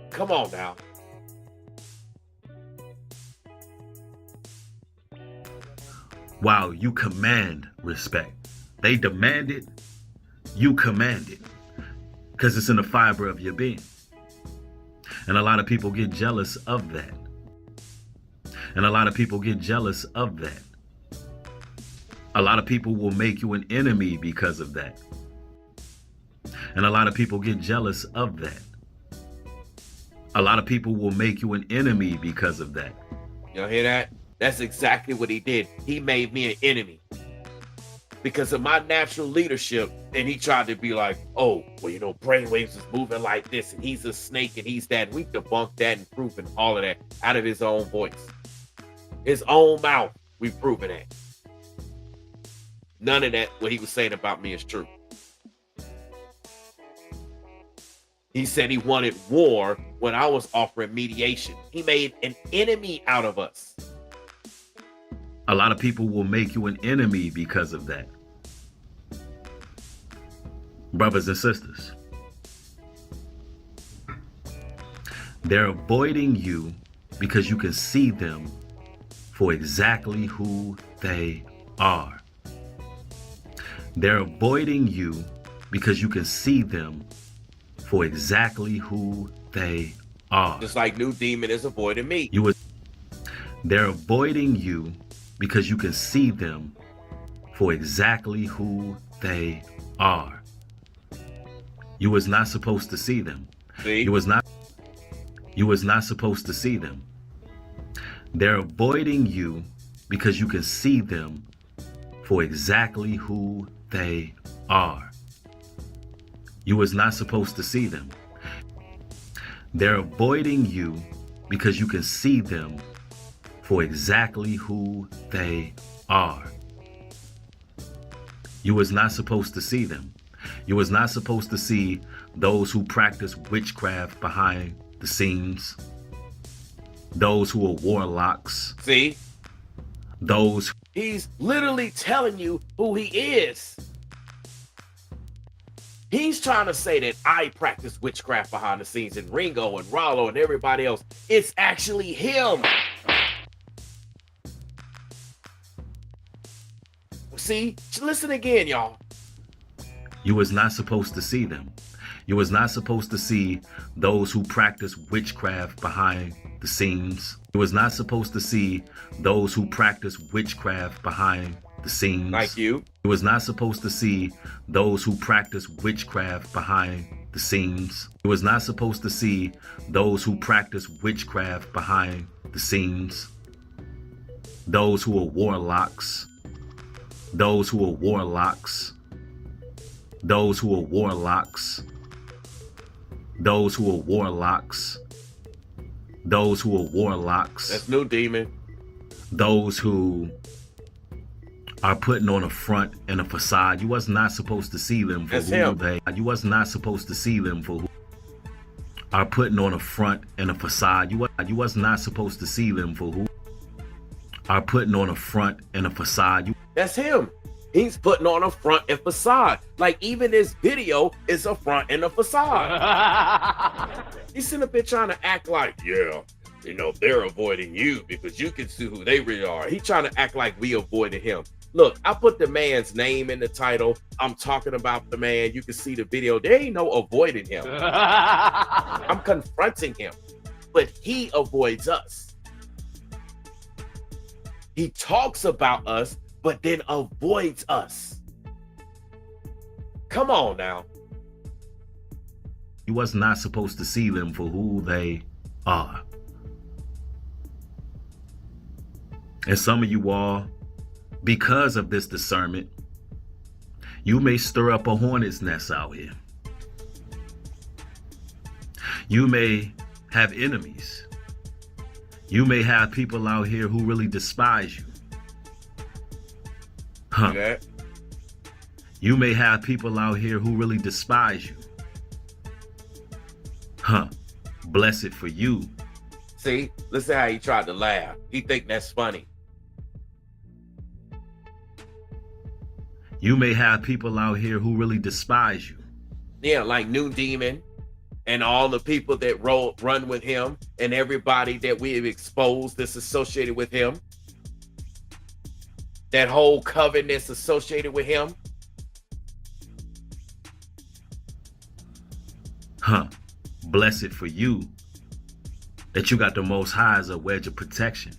Come on now. While you command respect. They demand it, you command it. Because it's in the fiber of your being. And a lot of people get jealous of that. And a lot of people get jealous of that. A lot of people will make you an enemy because of that. And a lot of people get jealous of that. A lot of people will make you an enemy because of that. Y'all hear that? That's exactly what he did. He made me an enemy because of my natural leadership. And he tried to be like, oh, well, you know, brainwaves is moving like this, and he's a snake, and he's that. We debunked that and proven all of that out of his own voice. His own mouth, we've proven that. None of that, what he was saying about me, is true. He said he wanted war when I was offering mediation. He made an enemy out of us. A lot of people will make you an enemy because of that. Brothers and sisters, they're avoiding you because you can see them for exactly who they are. They're avoiding you because you can see them for exactly who they are. Just like New Demon is avoiding me. They're avoiding you because you can see them for exactly who they are. You was not supposed to see them. See? You was not supposed to see them. They're avoiding you because you can see them for exactly who they are. You was not supposed to see them. They're avoiding you because you can see them for exactly who they are. You was not supposed to see them. You was not supposed to see those who practice witchcraft behind the scenes, those who are warlocks. See? Those. He's literally telling you who he is. He's trying to say that I practice witchcraft behind the scenes, and Ringo and Rollo and everybody else. It's actually him. See? Listen again, y'all. You was not supposed to see them. You was not supposed to see those who practice witchcraft behind the scenes. You was not supposed to see those who practice witchcraft behind the scenes. Like you. You was not supposed to see those who practice witchcraft behind the scenes. You was not supposed to see those who practice witchcraft behind the scenes. Those who are warlocks. Those who are warlocks. Those who are warlocks. Those who are warlocks. Those who are warlocks. That's New Demon. Those who are putting on a front and a facade. You was not supposed to see them for That's who him. they. You was not supposed to see them for who are putting on a front and a facade. You was not supposed to see them for who are putting on a front and a facade. That's him. He's putting on a front and facade. Like, even this video is a front and a facade. He's sitting up here trying to act like, yeah, you know, they're avoiding you because you can see who they really are. He's trying to act like we avoided him. Look, I put the man's name in the title. I'm talking about the man. You can see the video. There ain't no avoiding him. I'm confronting him, but he avoids us. He talks about us, but then avoids us. Come on now. You was not supposed to see them for who they are. And some of you all, because of this discernment, you may stir up a hornet's nest out here. You may have enemies. You may have people out here who really despise you. Huh. Okay. You may have people out here who really despise you. Huh. Blessed for you. See, listen how he tried to laugh. He think that's funny. You may have people out here who really despise you. Yeah, like New Demon and all the people that run with him and everybody that we have exposed that's associated with him. That whole coven that's associated with him. Huh. Blessed for you that you got the Most High as a wedge of protection.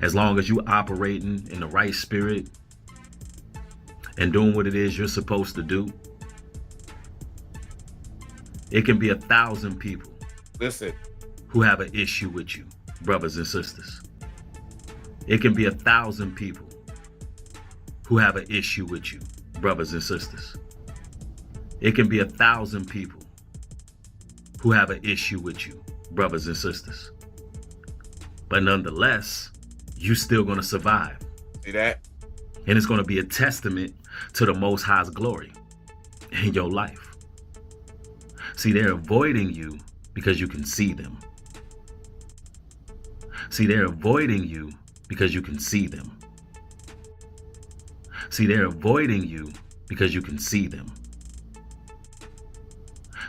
As long as you operating in the right spirit and doing what it is you're supposed to do, it can be 1,000 people Listen, who have an issue with you, brothers and sisters. It can be 1,000 people who have an issue with you, brothers and sisters. It can be 1,000 people who have an issue with you, brothers and sisters. But nonetheless, you still gonna survive. See that? And it's gonna be a testament to the Most High's glory in your life. See, they're avoiding you because you can see them. See, they're avoiding you because you can see them. See, they're avoiding you because you can see them.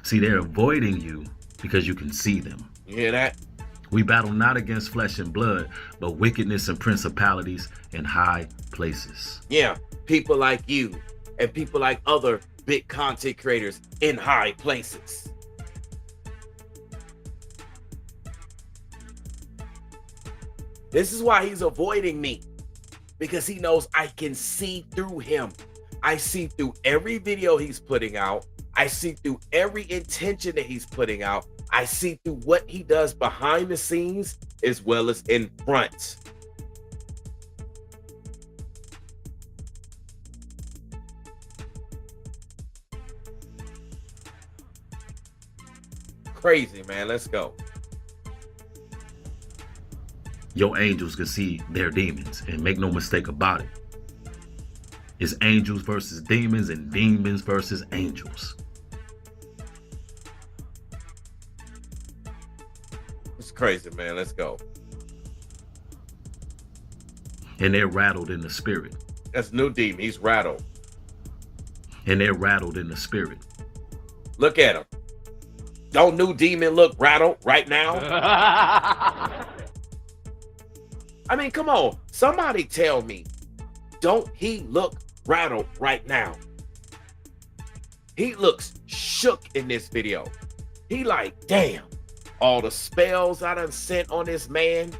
See, they're avoiding you because you can see them. You hear that? We battle not against flesh and blood, but wickedness and principalities in high places. Yeah, people like you and people like other big content creators in high places. This is why he's avoiding me, because he knows I can see through him. I see through every video he's putting out. I see through every intention that he's putting out. I see through what he does behind the scenes as well as in front. Crazy, man. Let's go. Your angels can see their demons, and make no mistake about it. It's angels versus demons and demons versus angels. It's crazy, man. Let's go. And they're rattled in the spirit. That's New Demon. He's rattled. And they're rattled in the spirit. Look at him. Don't New Demon look rattled right now? I mean, come on. Somebody tell me, don't he look rattled right now? He looks shook in this video. He like, damn, all the spells I done sent on this man,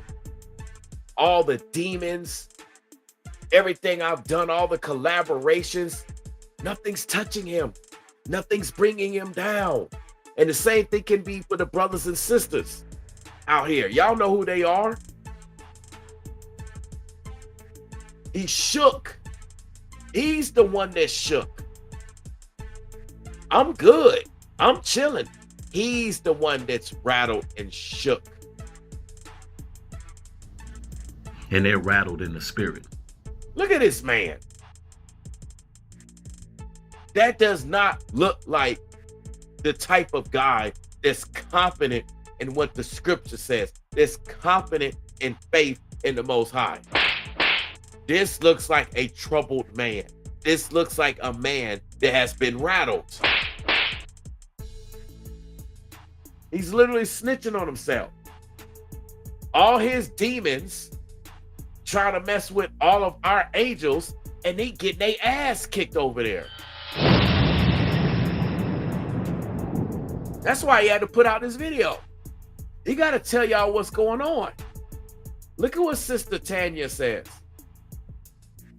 all the demons, everything I've done, all the collaborations, nothing's touching him. Nothing's bringing him down. And the same thing can be for the brothers and sisters out here. Y'all know who they are. He shook. He's the one that shook. I'm good. I'm chilling. He's the one that's rattled and shook. And they're rattled in the spirit. Look at this man. That does not look like the type of guy that's confident in what the scripture says, that's confident in faith in the Most High. This looks like a troubled man. This looks like a man that has been rattled. He's literally snitching on himself. All his demons trying to mess with all of our angels, and they getting their ass kicked over there. That's why he had to put out this video. He got to tell y'all what's going on. Look at what Sister Tanya says.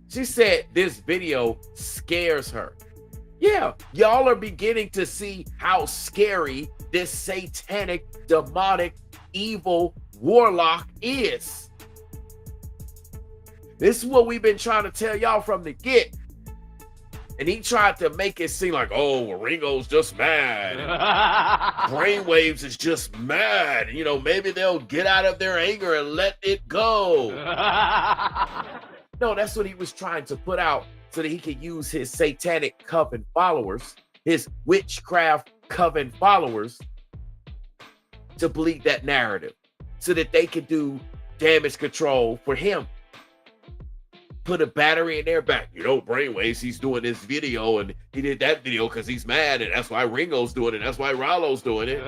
She said this video scares her. Yeah, y'all are beginning to see how scary this satanic, demonic, evil warlock is. This is what we've been trying to tell y'all from the get. And he tried to make it seem like, oh, Ringo's just mad. Brainwaves is just mad. You know, maybe they'll get out of their anger and let it go. No, that's what he was trying to put out so that he could use his satanic coven followers, his witchcraft coven followers, to believe that narrative so that they could do damage control for him. Put a battery in their back. You know, Brainwaves, he's doing this video and he did that video because he's mad, and that's why Ringo's doing it. That's why Rollo's doing it.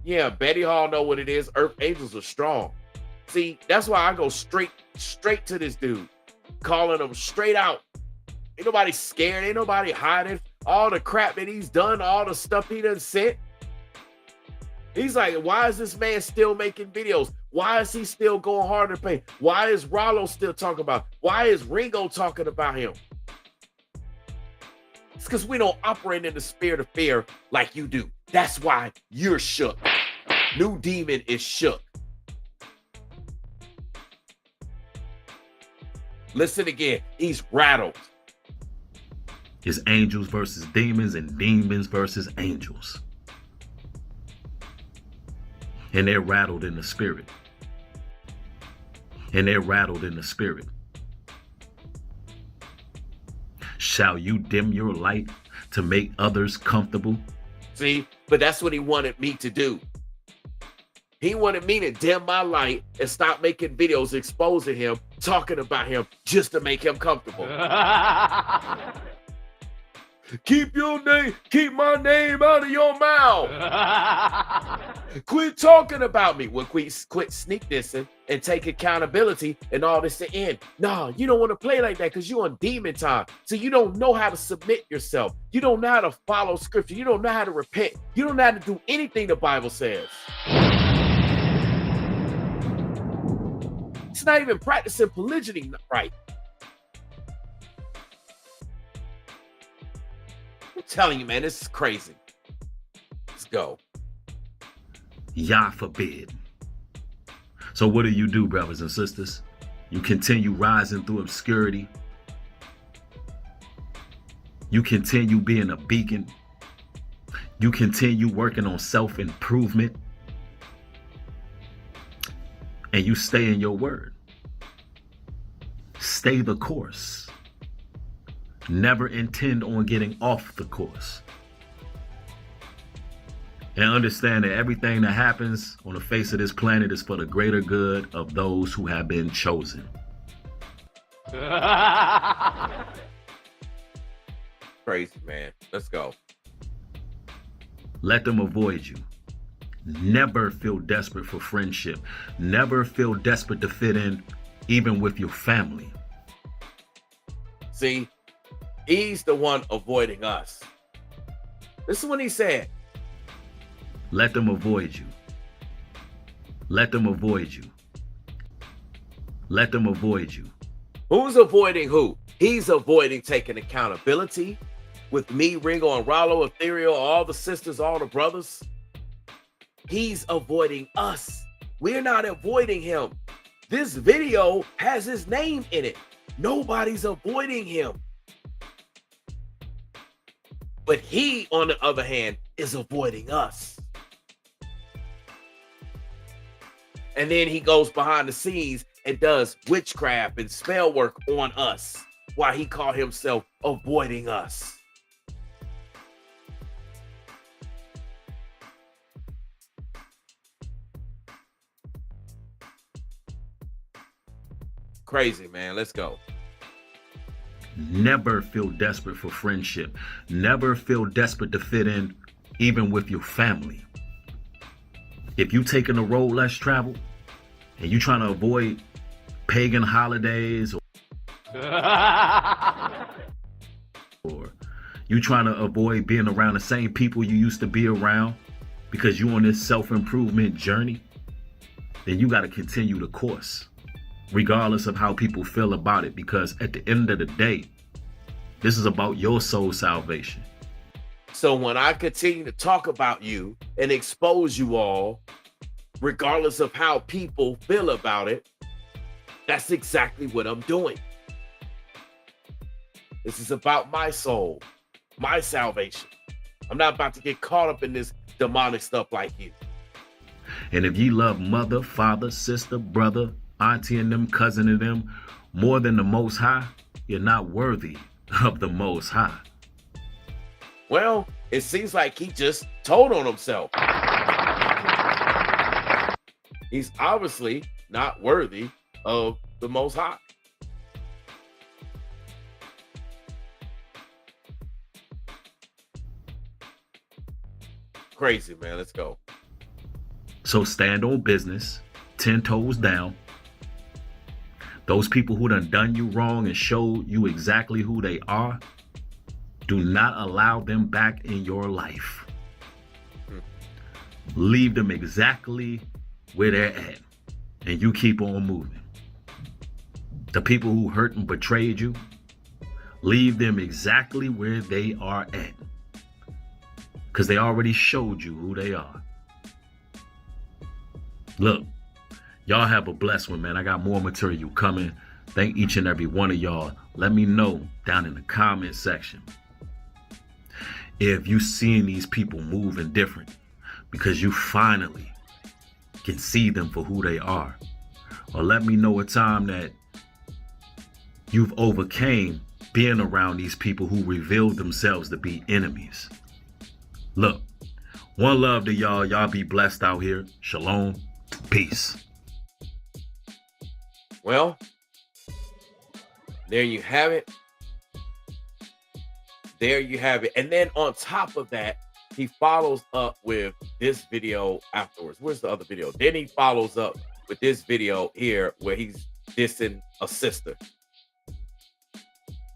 Yeah, Betty Hall know what it is. Earth angels are strong. See, that's why I go straight to this dude, calling him straight out. Ain't nobody scared. Ain't nobody hiding. All the crap that he's done, all the stuff he done sent. He's like, why is this man still making videos? Why is he still going hard to pay? Why is Rollo still talking about? Why is Ringo talking about him? It's because we don't operate in the spirit of fear like you do. That's why you're shook. New Demon is shook. Listen again. He's rattled. It's angels versus demons and demons versus angels. And they're rattled in the spirit. And they're rattled in the spirit. Shall you dim your light to make others comfortable? See, but that's what he wanted me to do. He wanted me to dim my light and stop making videos exposing him, talking about him, just to make him comfortable. Keep my name out of your mouth. Quit talking about me. Well, quit sneak dissing and take accountability and all this to end. No, you don't want to play like that because you're on demon time. So you don't know how to submit yourself. You don't know how to follow scripture. You don't know how to repent. You don't know how to do anything the Bible says. It's not even practicing polygyny right. I'm telling you, man, this is crazy. Let's go. Yah forbid. So what do, brothers and sisters? You continue rising through obscurity. You continue being a beacon. You continue working on self-improvement. And you stay in your word. Stay the course. Never intend on getting off the course. And understand that everything that happens on the face of this planet is for the greater good of those who have been chosen. Crazy, man. Let's go. Let them avoid you. Never feel desperate for friendship. Never feel desperate to fit in, even with your family. See, he's the one avoiding us. This is what he said. Let them avoid you. Let them avoid you. Let them avoid you. Who's avoiding who? He's avoiding taking accountability with me, Ringo, and Rollo, Ethereal, all the sisters, all the brothers. He's avoiding us. We're not avoiding him. This video has his name in it. Nobody's avoiding him. But he, on the other hand, is avoiding us. And then he goes behind the scenes and does witchcraft and spell work on us while he called himself avoiding us. Crazy, man. Let's go. Never feel desperate for friendship. Never feel desperate to fit in, even with your family. If you taking the road less traveled and you trying to avoid pagan holidays or you trying to avoid being around the same people you used to be around because you on this self-improvement journey, then you got to continue the course, regardless of how people feel about it, because at the end of the day, this is about your soul salvation. So when I continue to talk about you and expose you all, regardless of how people feel about it, that's exactly what I'm doing. This is about my soul, my salvation. I'm not about to get caught up in this demonic stuff like you. And if you love mother, father, sister, brother, auntie and them, cousin and them, more than the Most High, you're not worthy of the Most High. Well, it seems like he just told on himself. He's obviously not worthy of the Most High. Crazy, man. Let's go. So stand on business, 10 toes down. Those people who done you wrong and showed you exactly who they are, do not allow them back in your life. Leave them exactly where they're at, and you keep on moving. The people who hurt and betrayed you, Leave them exactly where they are at. Because they already showed you who they are. Look, y'all have a blessed one, man. I got more material coming. Thank each and every one of y'all. Let me know down in the comment section if you seeing these people moving different, because you finally can see them for who they are. Or let me know a time that you've overcame being around these people who revealed themselves to be enemies. Look, one love to y'all. Y'all be blessed out here. Shalom. Peace. Well, there you have it. There you have it. And then on top of that, he follows up with this video afterwards. Where's the other video? Then he follows up with this video here where he's dissing a sister.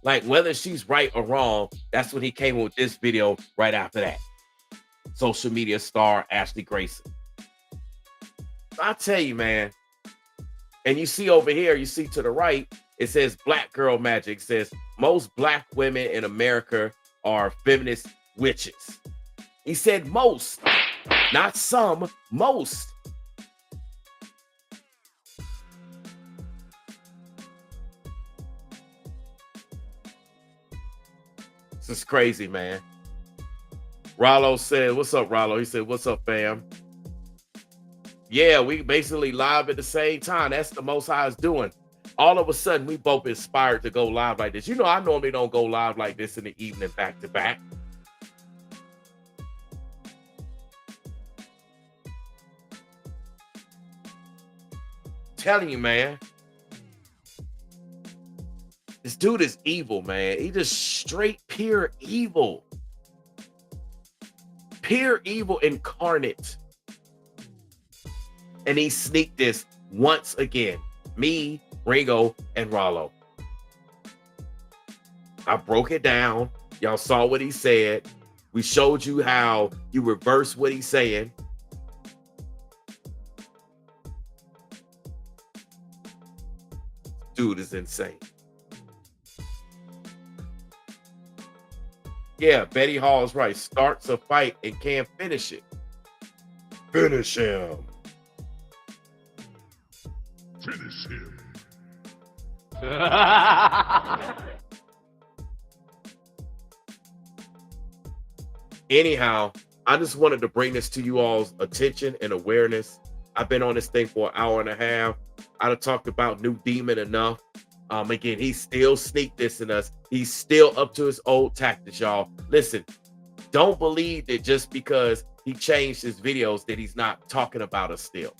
Like, whether she's right or wrong, that's when he came with this video right after that. Social media star Ashley Grayson. I tell you, man. And you see over here, you see to the right, it says Black Girl Magic. It says most Black women in America are feminist witches. He said most, not some, most. This is crazy, man. Rollo said, what's up, Rollo? He said, what's up, fam? Yeah, we basically live at the same time. That's the Most High is doing. All of a sudden, we both inspired to go live like this. You know, I normally don't go live like this in the evening back to back. Telling you, man. This dude is evil, man. He just straight pure evil. Pure evil incarnate. And he sneaked this once again. Me, Ringo, and Rollo. I broke it down. Y'all saw what he said. We showed you how you reverse what he's saying. Dude is insane. Yeah, Betty Hall is right. Starts a fight and can't finish it. Finish him. Finish him. Anyhow, I just wanted to bring this to you all's attention and awareness. I've been on this thing for an hour and a half. I done talked about New Demon enough. Again, he's still sneak dissing us. He's still up to his old tactics, y'all. Listen, don't believe that just because he changed his videos that he's not talking about us still.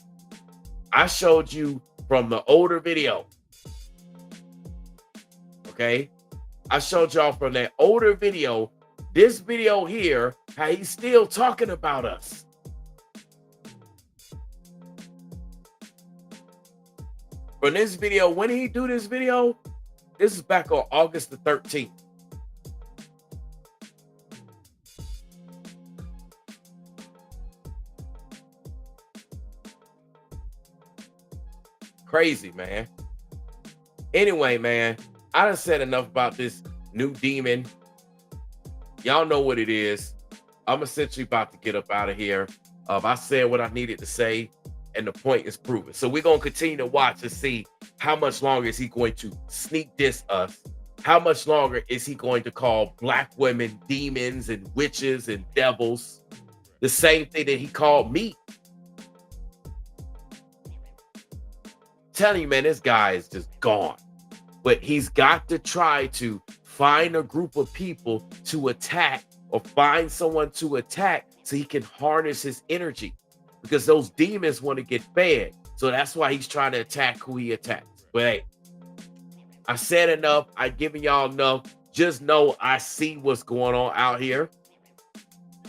I showed you from the older video. Okay? I showed y'all from that older video, this video here, how he's still talking about us. From this video, when he do this video, this is back on August the 13th. Crazy, man. Anyway, man, I done said enough about this New Demon. Y'all know what it is. I'm essentially about to get up out of here. I said what I needed to say, and the point is proven. So we're going to continue to watch and see how much longer is he going to sneak diss us. How much longer is he going to call Black women demons and witches and devils? The same thing that he called me. Telling you, man, this guy is just gone. But he's got to try to find a group of people to attack, or find someone to attack so he can harness his energy, because those demons want to get fed. So that's why he's trying to attack who he attacks. But hey, I said enough. I've given y'all enough. Just know I see what's going on out here.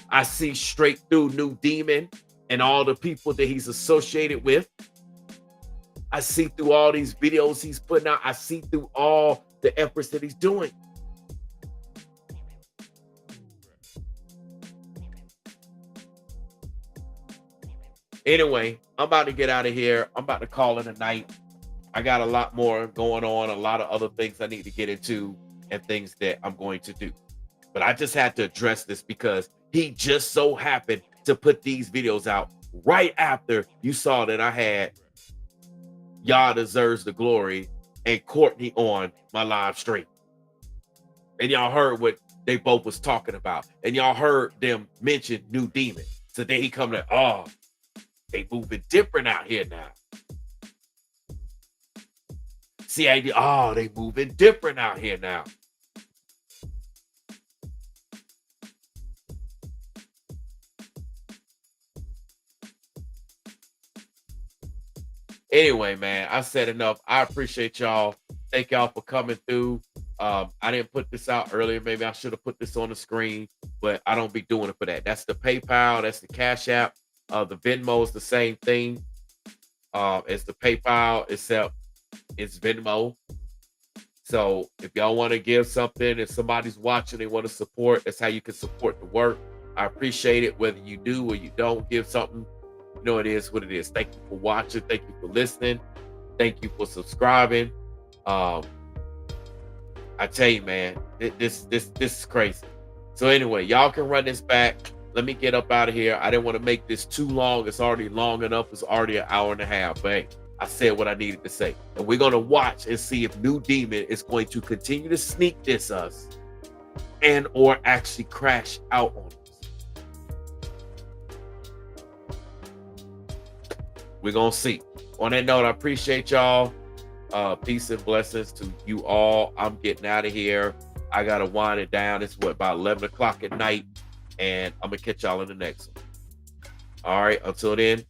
I see straight through New Demon and all the people that he's associated with. I see through all these videos he's putting out. I see through all the efforts that he's doing. Anyway, I'm about to get out of here. I'm about to call it a night. I got a lot more going on, a lot of other things I need to get into. and things that I'm going to do. But I just had to address this because he just so happened to put these videos out right after you saw that I had Y'all Deserves the Glory and Courtney on my live stream. And y'all heard what they both was talking about. And y'all heard them mention New Demon. So then he come to, oh, they moving different out here now. CID, oh, they moving different out here now. Anyway, man, I said enough. I appreciate y'all. Thank y'all for coming through. I didn't put this out earlier. Maybe I should have put this on the screen, but I don't be doing it for that. That's the PayPal. That's the Cash App. The Venmo is the same thing as the PayPal, except it's Venmo. So if y'all want to give something, if somebody's watching, they want to support, that's how you can support the work. I appreciate it, whether you do or you don't give something. You know, it is what it is. Thank you for watching. Thank you for listening. Thank you for subscribing. I tell you, man, this is crazy. So anyway, y'all can run this back. Let me get up out of here. I didn't want to make this too long. It's already long enough. It's already an hour and a half. But hey, I said what I needed to say. And we're going to watch and see if New Demon is going to continue to sneak diss us and or actually crash out on us. We're going to see. On that note, I appreciate y'all. Peace and blessings to you all. I'm getting out of here. I got to wind it down. It's about 11 o'clock at night. And I'm going to catch y'all in the next one. All right. Until then,